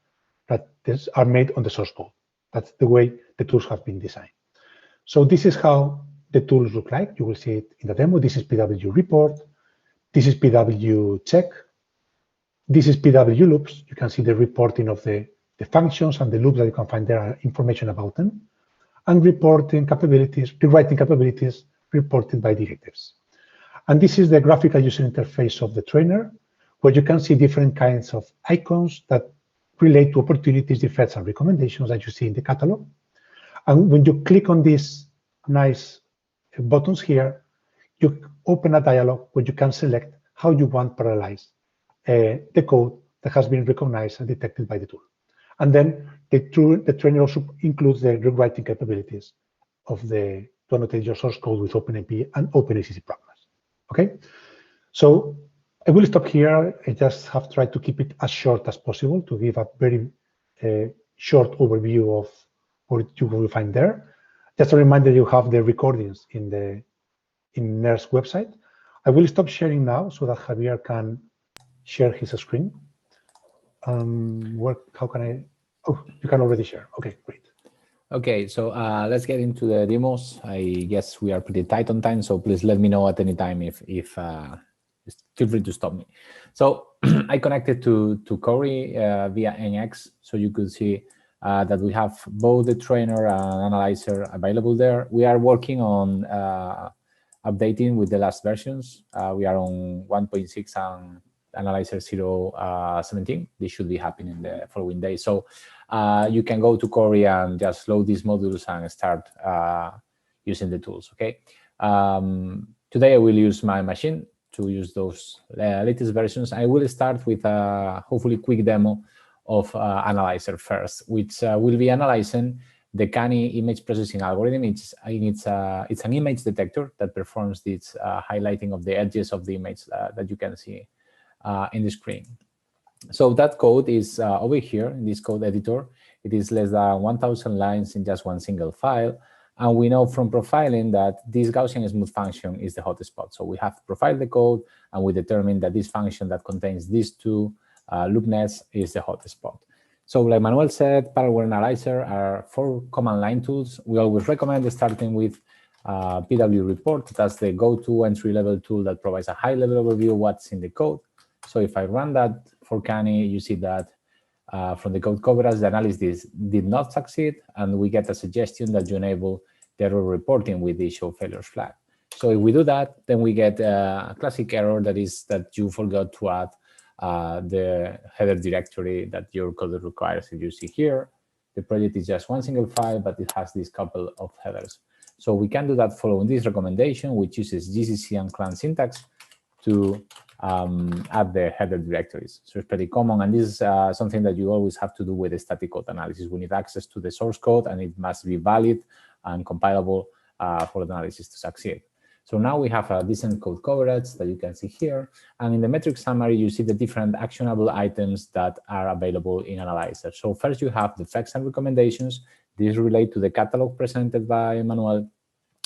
that are made on the source code. That's the way the tools have been designed. So this is how the tools look like. You will see it in the demo. This is PW report. This is PW check. This is PW loops. You can see the reporting of the functions and the loops that you can find there, information about them. And reporting capabilities, rewriting capabilities reported by directives. And this is the graphical user interface of the trainer, where you can see different kinds of icons that relate to opportunities, defects, and recommendations that you see in the catalog. And when you click on these nice buttons here, you open a dialog where you can select how you want to parallelize the code that has been recognized and detected by the tool. And then the trainer also includes the rewriting capabilities of to annotate your source code with OpenMP and OpenACC pragmas. Okay, so I will stop here. I just have tried to keep it as short as possible to give a very short overview of what you will find there. Just a reminder, you have the recordings in NERSC website. I will stop sharing now so that Javier can share his screen. How can I? Oh, you can already share. Okay, great. Okay, so let's get into the demos. I guess we are pretty tight on time, so please let me know at any time if feel free to stop me. So I connected to Corey via NX, so you could see that we have both the trainer and analyzer available there. We are working on updating with the last versions. We are on 1.6 and analyzer 0.17. This should be happening the following day. So you can go to Corey and just load these modules and start using the tools, okay? Today I will use my machine to use those latest versions. I will start with a hopefully quick demo of Analyzer first, which will be analyzing the Canny image processing algorithm. It's an image detector that performs this highlighting of the edges of the image that you can see in the screen. So that code is over here in this code editor. It is less than 1,000 lines in just one single file. And we know from profiling that this Gaussian smooth function is the hotspot. So we have profiled the code, and we determine that this function that contains these two loop nets is the hotspot. So like Manuel said, Parallel Analyzer are 4 command line tools. We always recommend starting with PW report. That's the go-to entry-level tool that provides a high-level overview of what's in the code. So if I run that for Canny, you see that from the code coverage, the analysis did not succeed, and we get a suggestion that you enable the error reporting with the show failures flag. So if we do that, then we get a classic error that is that you forgot to add the header directory that your code requires. If you see here, the project is just one single file, but it has this couple of headers. So we can do that following this recommendation, which uses GCC and clan syntax to add the header directories. So it's pretty common, and this is something that you always have to do with the static code analysis. We need access to the source code, and it must be valid and compilable for the analysis to succeed. So now we have a decent code coverage that you can see here. And in the metric summary, you see the different actionable items that are available in Analyzer. So first you have the effects and recommendations. These relate to the catalog presented by Manuel.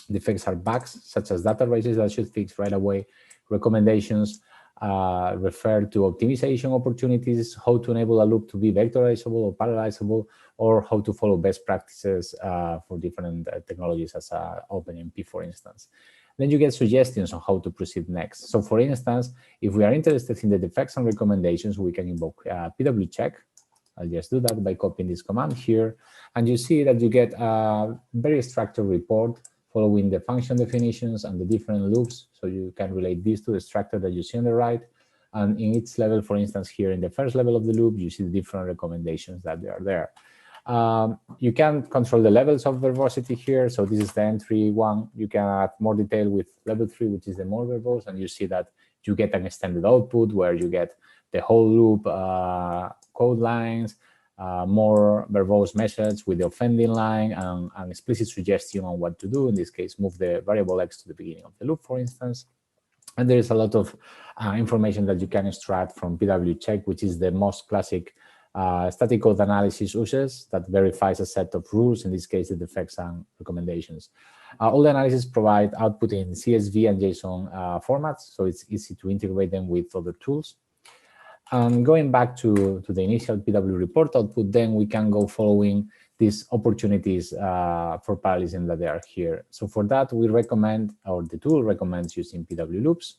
The effects are bugs, such as data races that should fix right away. Recommendations refer to optimization opportunities, how to enable a loop to be vectorizable or parallelizable, or how to follow best practices for different technologies as OpenMP, for instance. Then you get suggestions on how to proceed next. So for instance, if we are interested in the defects and recommendations, we can invoke PW check. I'll just do that by copying this command here. And you see that you get a very structured report following the function definitions and the different loops. So you can relate these to the structure that you see on the right. And in each level, for instance, here in the first level of the loop, you see the different recommendations that are there. You can control the levels of verbosity here. So this is the entry one. You can add more detail with level 3, which is the more verbose. And you see that you get an extended output where you get the whole loop code lines, more verbose message with the offending line, and an explicit suggestion on what to do. In this case, move the variable x to the beginning of the loop, for instance. And there is a lot of information that you can extract from PW check, which is the most classic static code analysis uses that verifies a set of rules, in this case, the defects and recommendations. All the analysis provide output in CSV and JSON formats, so it's easy to integrate them with other tools. Going back to the initial PW report output, then we can go following these opportunities for parallelism that they are here. So for that, we recommend, or the tool recommends, using PW loops.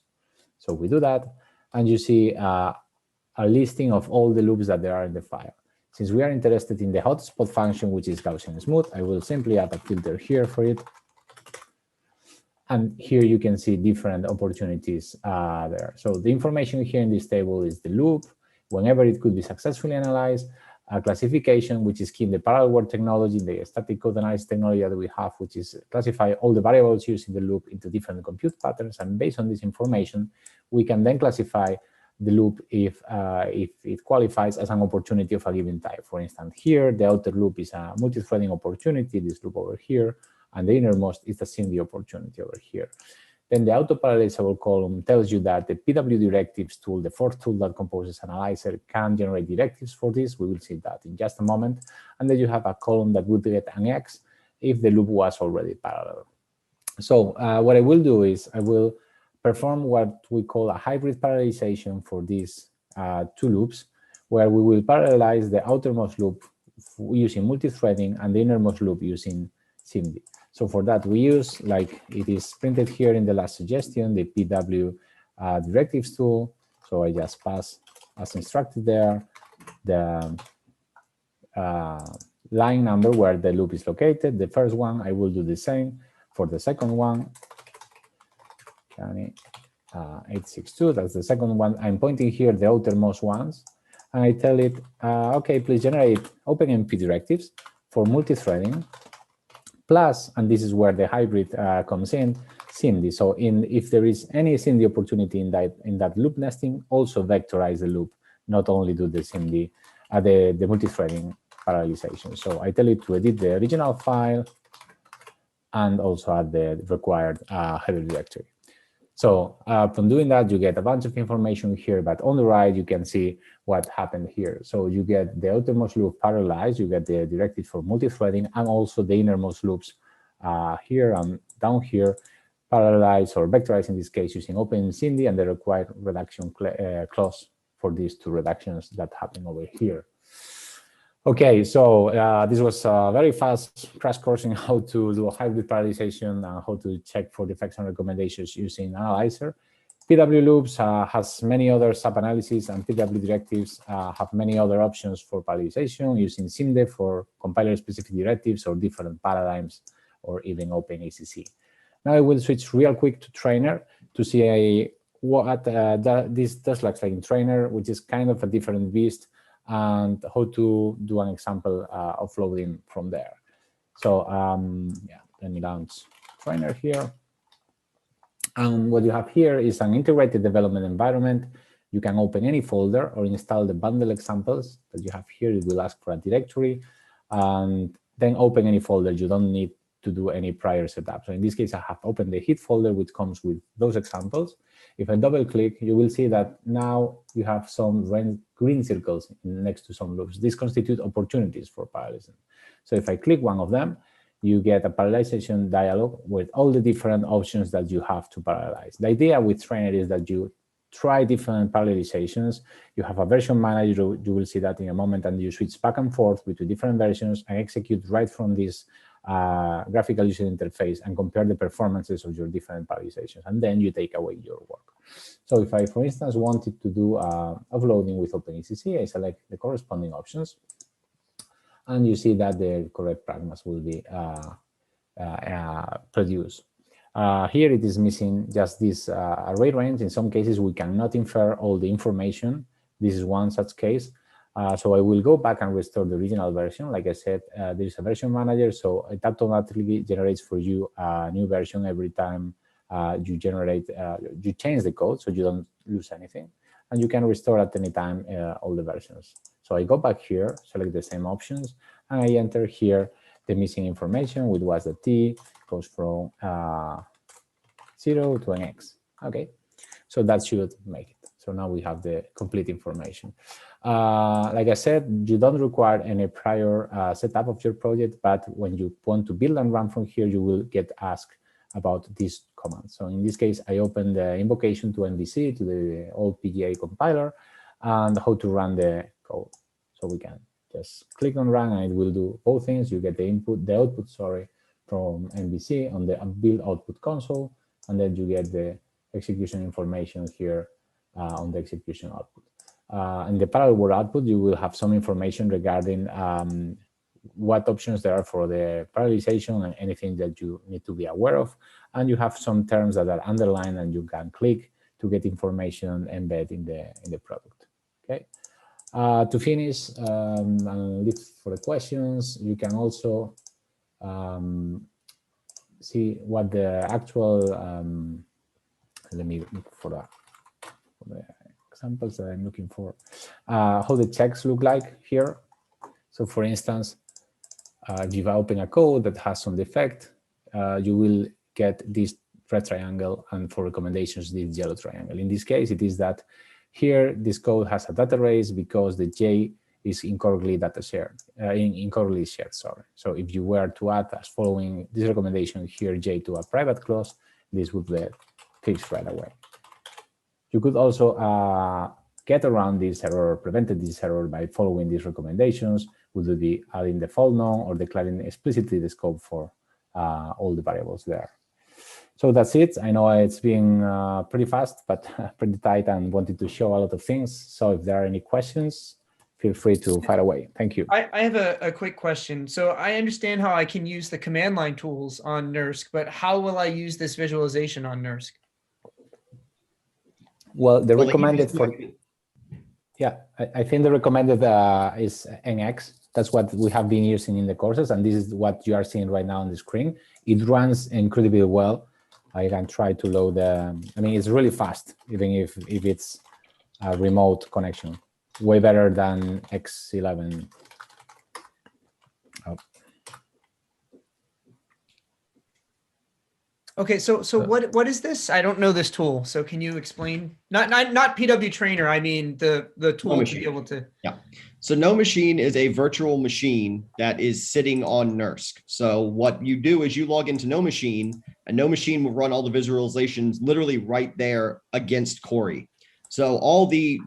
So we do that, and you see a listing of all the loops that there are in the file. Since we are interested in the hotspot function, which is Gaussian smooth, I will simply add a filter here for it. And here you can see different opportunities there. So the information here in this table is the loop, whenever it could be successfully analyzed, a classification, which is key in the parallel word technology, the static code analysis technology that we have, which is classify all the variables used in the loop into different compute patterns. And based on this information, we can then classify the loop if it qualifies as an opportunity of a given type. For instance, here, the outer loop is a multi-threading opportunity, this loop over here, and the innermost is the SIMD opportunity over here. Then the auto-parallelizable column tells you that the PW directives tool, the fourth tool that composes Analyzer, can generate directives for this. We will see that in just a moment. And then you have a column that would get an X if the loop was already parallel. So what I will do is I will perform what we call a hybrid parallelization for these two loops, where we will parallelize the outermost loop using multi-threading and the innermost loop using SIMD. So for that, we use, like it is printed here in the last suggestion, the PW directives tool. So I just pass, as instructed there, the line number where the loop is located. The first one, I will do the same for the second one. 862, that's the second one. I'm pointing here the outermost ones, and I tell it, okay, please generate OpenMP directives for multi-threading, plus, and this is where the hybrid comes in, SIMD. So if there is any SIMD opportunity in that loop nesting, also vectorize the loop, not only do the SIMD, the multi-threading parallelization. So I tell it to edit the original file and also add the required header directory. So from doing that, you get a bunch of information here, but on the right, you can see what happened here. So you get the outermost loop parallelized, you get the directive for multi-threading, and also the innermost loops here and down here, parallelized or vectorized in this case using OpenCIMD and the required reduction clause for these two reductions that happen over here. Okay, so this was a very fast crash course in how to do a hybrid parallelization and how to check for defects and recommendations using Analyzer. PW loops has many other sub-analyses, and PW directives have many other options for parallelization using SIMD for compiler-specific directives or different paradigms or even OpenACC. Now I will switch real quick to Trainer to see what this does look like in Trainer, which is kind of a different beast, and how to do an example of loading from there. So yeah, let me launch Trainer here. And what you have here is an integrated development environment. You can open any folder or install the bundle examples that you have here. It will ask for a directory and then open any folder. You don't need to do any prior setup. So in this case, I have opened the hit folder, which comes with those examples. If I double click, you will see that now you have some green circles next to some loops. These constitute opportunities for parallelism. So if I click one of them, you get a parallelization dialog with all the different options that you have to parallelize. The idea with Trainer is that you try different parallelizations. You have a version manager, you will see that in a moment, and you switch back and forth between different versions and execute right from this graphical user interface and compare the performances of your different parallelizations, and then you take away your work. So if I, for instance, wanted to do offloading with OpenACC, I select the corresponding options, and you see that the correct pragmas will be produced. Here it is missing just this array range. In some cases, we cannot infer all the information. This is one such case. So I will go back and restore the original version. Like I said, there is a version manager, so it automatically generates for you a new version every time you change the code, so you don't lose anything. And you can restore at any time all the versions. So I go back here, select the same options, and I enter here the missing information, which was the T, goes from 0 to an X. Okay, so that should make it. So now we have the complete information. Like I said, you don't require any prior setup of your project, but when you want to build and run from here, you will get asked about this command. So in this case, I open the invocation to NVC, to the old PGA compiler, and how to run the code. So we can just click on run, and it will do both things. You get the output, from NVC on the build output console, and then you get the execution information here on the execution output. In the parallel word output, you will have some information regarding what options there are for the parallelization and anything that you need to be aware of. And you have some terms that are underlined, and you can click to get information embedded in the product. Okay. To finish, and leave for the questions, you can also see what the actual. Let me look for the examples that I'm looking for. How the checks look like here. So, for instance, if you open a code that has some defect, you will get this red triangle, and for recommendations, this yellow triangle. In this case, it is that here this code has a data race because the J is incorrectly data shared, incorrectly shared. Sorry. So if you were to add as following this recommendation here, J to a private clause, this would be fixed right away. You could also get around this error, prevented this error by following these recommendations. Would be adding the fault known or declaring explicitly the scope for all the variables there. So that's it. I know it's been pretty fast, but pretty tight, and wanted to show a lot of things. So if there are any questions, feel free to fire away. Thank you. I have a quick question. So I understand how I can use the command line tools on NERSC, but how will I use this visualization on NERSC? Well, the recommended for, yeah, I think the recommended is NX. That's what we have been using in the courses, and this is what you are seeing right now on the screen. It runs incredibly well. I can try to load I mean, it's really fast, even if it's a remote connection. Way better than X11. Oh. Okay, so what is this? I don't know this tool. So can you explain? Not PW Trainer. I mean the tool to be able to. Yeah. So No Machine is a virtual machine that is sitting on NERSC. So what you do is you log into No Machine, and No Machine will run all the visualizations literally right there against Cori. So all the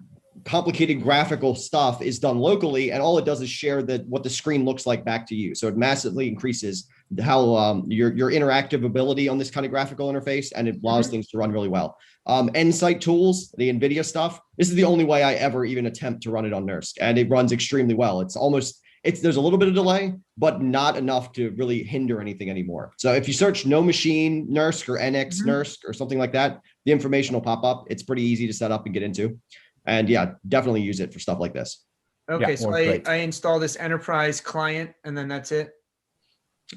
complicated graphical stuff is done locally, and all it does is share what the screen looks like back to you. So it massively increases how your interactive ability on this kind of graphical interface, and it allows things to run really well. Nsight tools, the NVIDIA stuff, this is the only way I ever even attempt to run it on NERSC, and it runs extremely well. There's a little bit of delay, but not enough to really hinder anything anymore. So if you search No Machine NERSC or NX NERSC or something like that, the information will pop up. It's pretty easy to set up and get into. And yeah, definitely use it for stuff like this. Okay, Yeah, so I install this enterprise client and then that's it.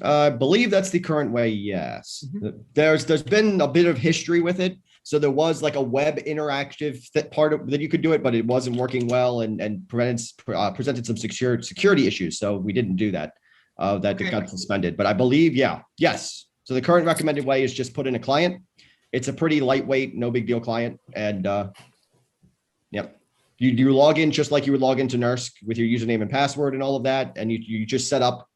I believe that's the current way. Yes. There's been a bit of history with it. So there was like a web interactive that you could do it, but it wasn't working well and presented some security issues. So we didn't do that. That got suspended. But I believe, yes. So the current recommended way is just put in a client. It's a pretty lightweight, no big deal client. And yep. You log in just like you would log into NERSC with your username and password and all of that. And you just set up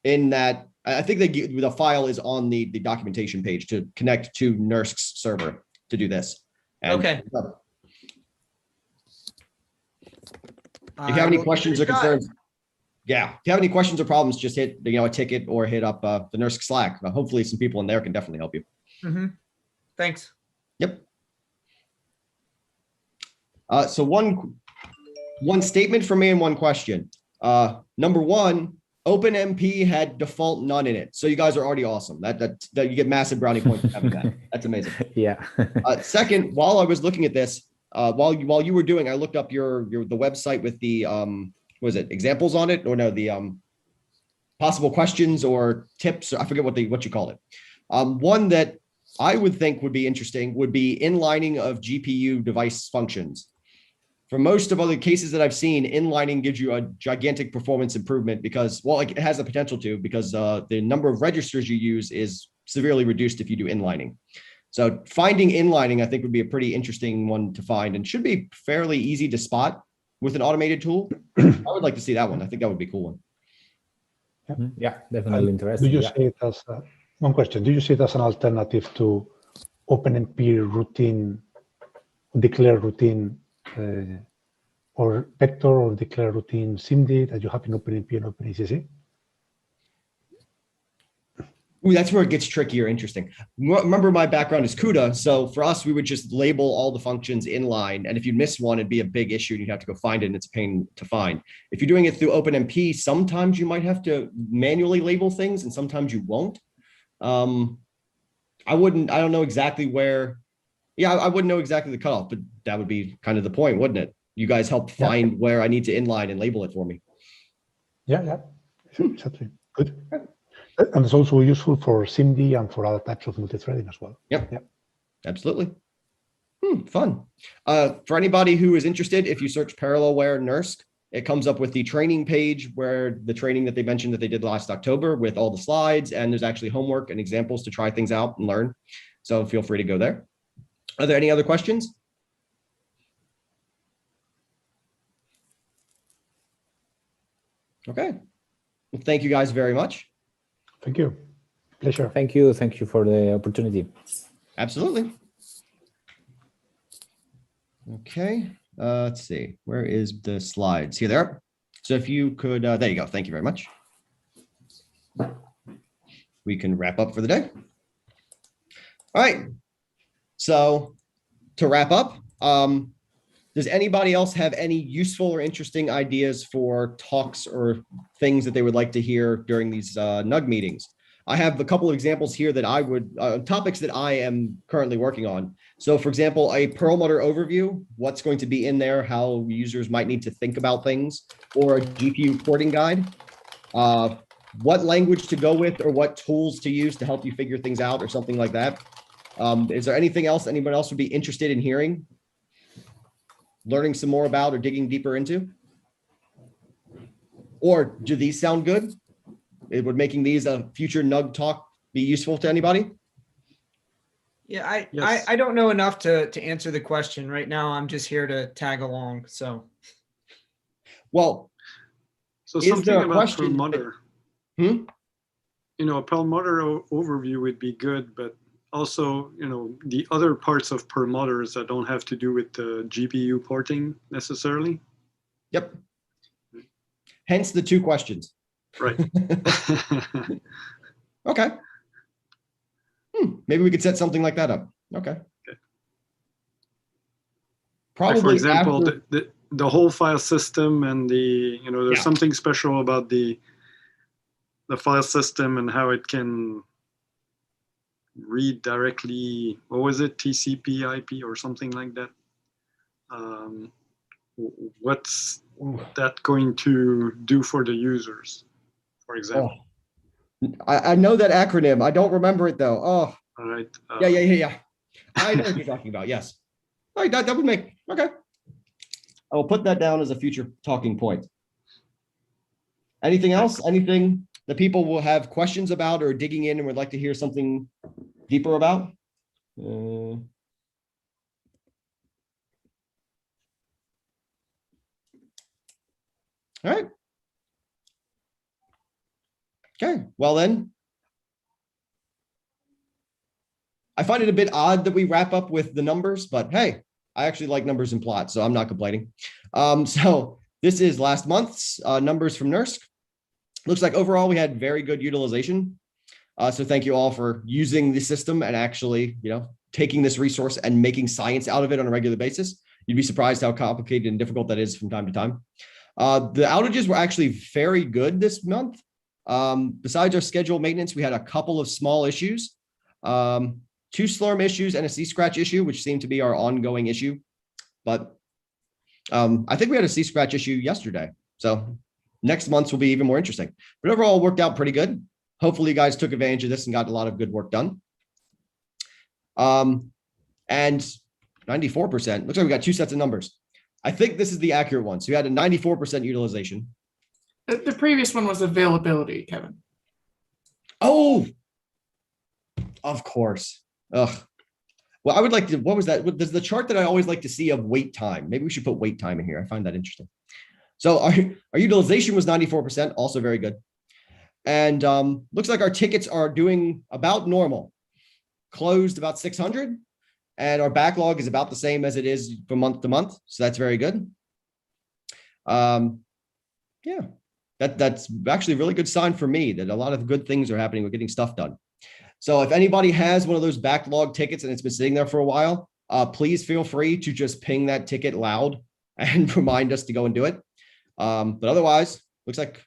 in that. I think the file is on the documentation page to connect to NERSC's server to do this. And okay. If you have any questions or concerns, if you have any questions or problems, just hit a ticket or hit up the NERSC Slack. Hopefully some people in there can definitely help you. Thanks. Yep. So one statement from me and one question. Number one, OpenMP had default none in it. So you guys are already awesome. That you get massive brownie points for having that. That's amazing. Yeah. Second, while I was looking at this, while you were doing, I looked up the website with the examples on it, or no, the possible questions or tips. I forget what you called it. One that I would think would be interesting would be inlining of GPU device functions. For most of other cases that I've seen, inlining gives you a gigantic performance improvement because, well, it has the potential to, because the number of registers you use is severely reduced if you do inlining. So finding inlining, I think, would be a pretty interesting one to find and should be fairly easy to spot with an automated tool. I would like to see that one. I think that would be a cool one. Yeah, definitely interesting. Do you see it as one question? Do you see it as an alternative to OpenMP routine, declare routine, or vector or declare routine SIMD that you have in OpenMP and OpenACC? Ooh, that's where it gets trickier, interesting. Remember, my background is CUDA, so for us, we would just label all the functions inline, and if you miss one, it'd be a big issue, and you'd have to go find it, and it's a pain to find. If you're doing it through OpenMP, sometimes you might have to manually label things, and sometimes you won't. I don't know exactly where. Yeah, I wouldn't know exactly the cutoff, but that would be kind of the point, wouldn't it? You guys help find where I need to inline and label it for me. Yeah, exactly. Good. And it's also useful for SIMD and for other types of multi-threading as well. Yep. Absolutely. Fun. For anybody who is interested, if you search Parallelware NERSC, it comes up with the training page where the training that they mentioned that they did last October with all the slides, and there's actually homework and examples to try things out and learn. So feel free to go there. Are there any other questions? Okay. Well, thank you guys very much. Thank you. Pleasure. Thank you. Thank you for the opportunity. Absolutely. Okay. Let's see. Where is the slides? Here they are. So if you could, there you go. Thank you very much. We can wrap up for the day. All right. So to wrap up, does anybody else have any useful or interesting ideas for talks or things that they would like to hear during these NUG meetings? I have a couple of examples here that I would, topics that I am currently working on. So for example, a Perlmutter overview, what's going to be in there, how users might need to think about things, or a GPU porting guide. What language to go with or what tools to use to help you figure things out or something like that. Is there anything else anyone else would be interested in hearing, learning some more about, or digging deeper into? Or do these sound good? Would making these a future NUG talk be useful to anybody? Yeah, Yes. I don't know enough to answer the question right now. I'm just here to tag along. So Well, So is there something a about question? Perlmutter. Hmm? You know, a Perlmutter overview would be good, but also, you know, the other parts of Perlmutters that don't have to do with the GPU porting necessarily. Yep. Hence the two questions. Right. Okay. Maybe we could set something like that up. Okay. Probably Like for example, after, the whole file system and the, you know, there's Yeah. something special about the file system and how it can read directly, what was it, TCP IP or something like that. What's that going to do for the users, for example? I know that acronym. I don't remember it though. Oh, All right. yeah. I know what you're talking about. Yes. All right, that would make, okay. I will put that down as a future talking point. Anything else? Anything that people will have questions about or digging in and would like to hear something deeper about? All right. Okay, well then. I find it a bit odd that we wrap up with the numbers, but hey, I actually like numbers and plots, so I'm not complaining. So this is last month's numbers from NERSC. Looks like overall we had very good utilization. So thank you all for using the system and actually, taking this resource and making science out of it on a regular basis. You'd be surprised how complicated and difficult that is from time to time. The outages were actually very good this month. Besides our scheduled maintenance, we had a couple of small issues. 2 Slurm issues and a C-Scratch issue, which seemed to be our ongoing issue. But I think we had a C-Scratch issue yesterday. So next month's will be even more interesting. But overall, it worked out pretty good. Hopefully you guys took advantage of this and got a lot of good work done. And 94%, looks like we got 2 sets of numbers. I think this is the accurate one. So we had a 94% utilization. The previous one was availability, Kevin. Oh, of course. Ugh. Well, I would like to, what was that? There's the chart that I always like to see of wait time. Maybe we should put wait time in here. I find that interesting. So our utilization was 94%, also very good. And looks like our tickets are doing about normal. Closed about 600. And our backlog is about the same as it is from month to month. So that's very good. Yeah, that's actually a really good sign for me that a lot of good things are happening. We're getting stuff done. So if anybody has one of those backlog tickets and it's been sitting there for a while, please feel free to just ping that ticket loud and remind us to go and do it. But otherwise, looks like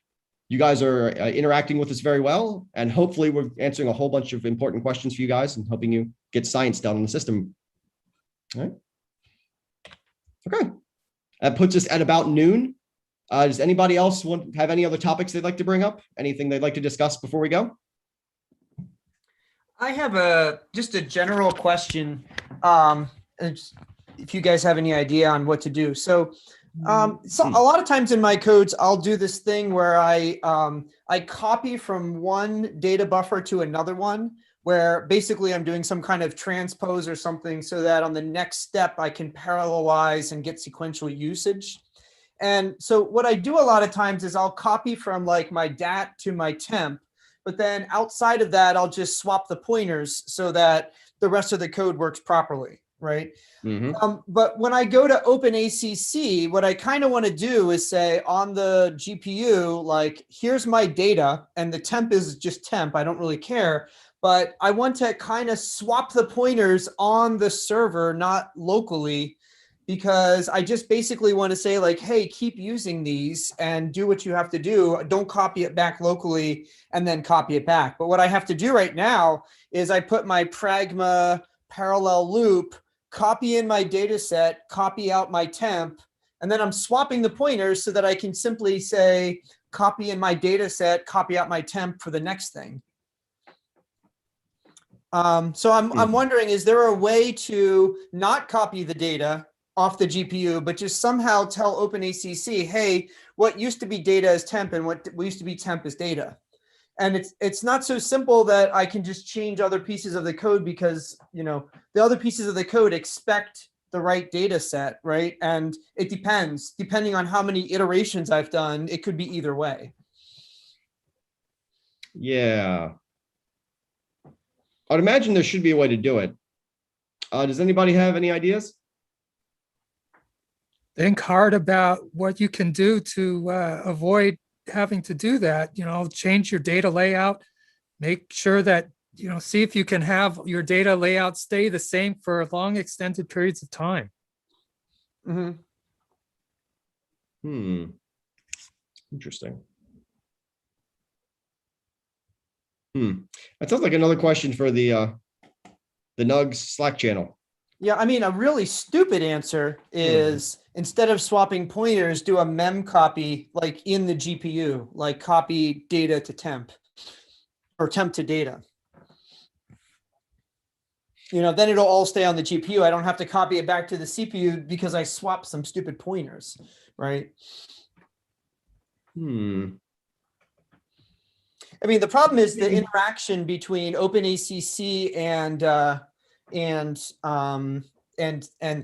you guys are interacting with us very well. And hopefully we're answering a whole bunch of important questions for you guys and helping you get science done in the system. All right. Okay. That puts us at about noon. Does anybody else have any other topics they'd like to bring up? Anything they'd like to discuss before we go? I have just a general question. If you guys have any idea on what to do. So a lot of times in my codes, I'll do this thing where I copy from one data buffer to another one, where basically I'm doing some kind of transpose or something so that on the next step, I can parallelize and get sequential usage. And so what I do a lot of times is I'll copy from like my DAT to my temp, but then outside of that, I'll just swap the pointers so that the rest of the code works properly, right? Mm-hmm. But when I go to OpenACC, what I kind of want to do is say on the GPU, like, here's my data, and the temp is just temp. I don't really care. But I want to kind of swap the pointers on the server, not locally, because I just basically want to say like, hey, keep using these and do what you have to do. Don't copy it back locally and then copy it back. But what I have to do right now is I put my pragma parallel loop, copy in my data set, copy out my temp, and then I'm swapping the pointers so that I can simply say, copy in my data set, copy out my temp for the next thing. So I'm wondering, is there a way to not copy the data off the GPU, but just somehow tell OpenACC, hey, what used to be data is temp and what used to be temp is data? And it's not so simple that I can just change other pieces of the code because, you know, the other pieces of the code expect the right data set, right? And it depending on how many iterations I've done, it could be either way. Yeah. I'd imagine there should be a way to do it. Does anybody have any ideas? Think hard about what you can do to avoid having to do that. You know, change your data layout, make sure that, you know, see if you can have your data layout stay the same for long extended periods of time. Interesting. That sounds like another question for the NUG Slack channel. Yeah, I mean, a really stupid answer is instead of swapping pointers, do a mem copy like in the GPU, like copy data to temp or temp to data. You know, then it'll all stay on the GPU. I don't have to copy it back to the CPU because I swapped some stupid pointers, right? I mean, the problem is the interaction between OpenACC and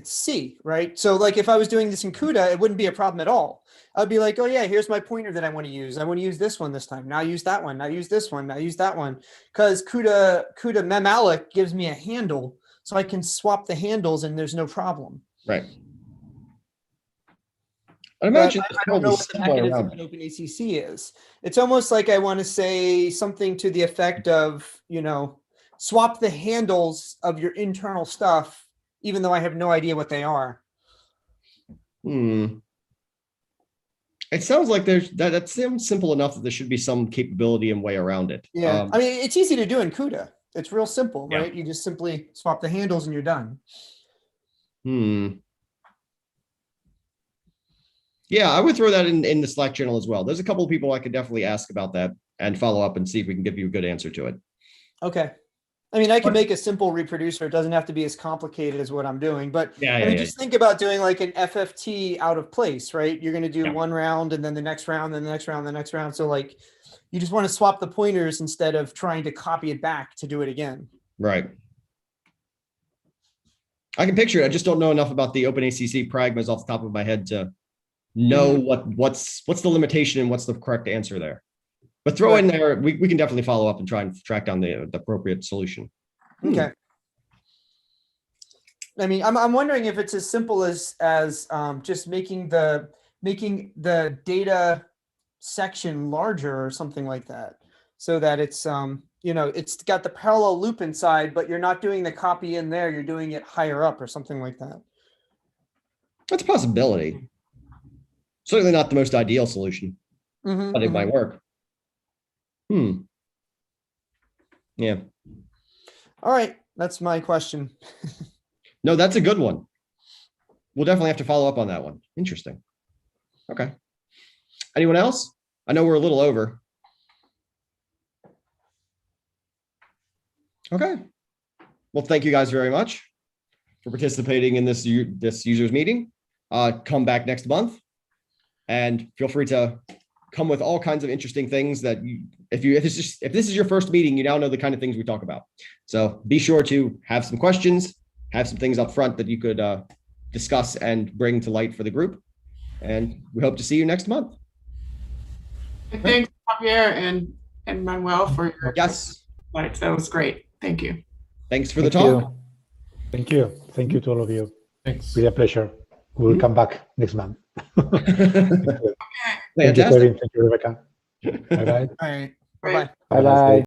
C, right? So like if I was doing this in CUDA, it wouldn't be a problem at all. I'd be like, oh yeah, here's my pointer that I want to use. I want to use this one this time. Now use that one. Now use this one. Now use that one. Because CUDA memalloc gives me a handle, so I can swap the handles and there's no problem. Right. I imagine I don't know what the mechanism in OpenACC is. It's almost like I want to say something to the effect of, you know, swap the handles of your internal stuff, even though I have no idea what they are. It sounds like that seems simple enough that there should be some capability and way around it. Yeah, I mean, it's easy to do in CUDA. It's real simple, right? You just simply swap the handles and you're done. Yeah, I would throw that in the Slack channel as well. There's a couple of people I could definitely ask about that and follow up and see if we can give you a good answer to it. Okay. I mean, I can make a simple reproducer. It doesn't have to be as complicated as what I'm doing, but just think about doing like an FFT out of place, right? You're going to do one round and then the next round, then the next round, the next round. So like, you just want to swap the pointers instead of trying to copy it back to do it again. Right. I can picture it. I just don't know enough about the OpenACC pragmas off the top of my head to know what's the limitation and what's the correct answer there. But throw in there, we can definitely follow up and try and track down the appropriate solution. Okay. I mean, I'm wondering if it's as simple as just making the data section larger or something like that, so that it's you know, it's got the parallel loop inside, but you're not doing the copy in there. You're doing it higher up or something like that. That's a possibility. Certainly not the most ideal solution, but it might work. Yeah. All right. That's my question. No, that's a good one. We'll definitely have to follow up on that one. Interesting. Okay. Anyone else? I know we're a little over. Okay. Well, thank you guys very much for participating in this users meeting. Come back next month and feel free to come with all kinds of interesting things that if this is your first meeting, you now know the kind of things we talk about. So be sure to have some questions, have some things up front that you could discuss and bring to light for the group. And we hope to see you next month. Thanks, Javier and Manuel for your slides. That was great. Thank you. Thanks for the talk. Thank you. Thank you to all of you. Thanks. With a pleasure. We'll come back next month. Okay. Thank you, Kevin. Thank you, Rebecca. Bye-bye. All right. Bye-bye. Bye-bye.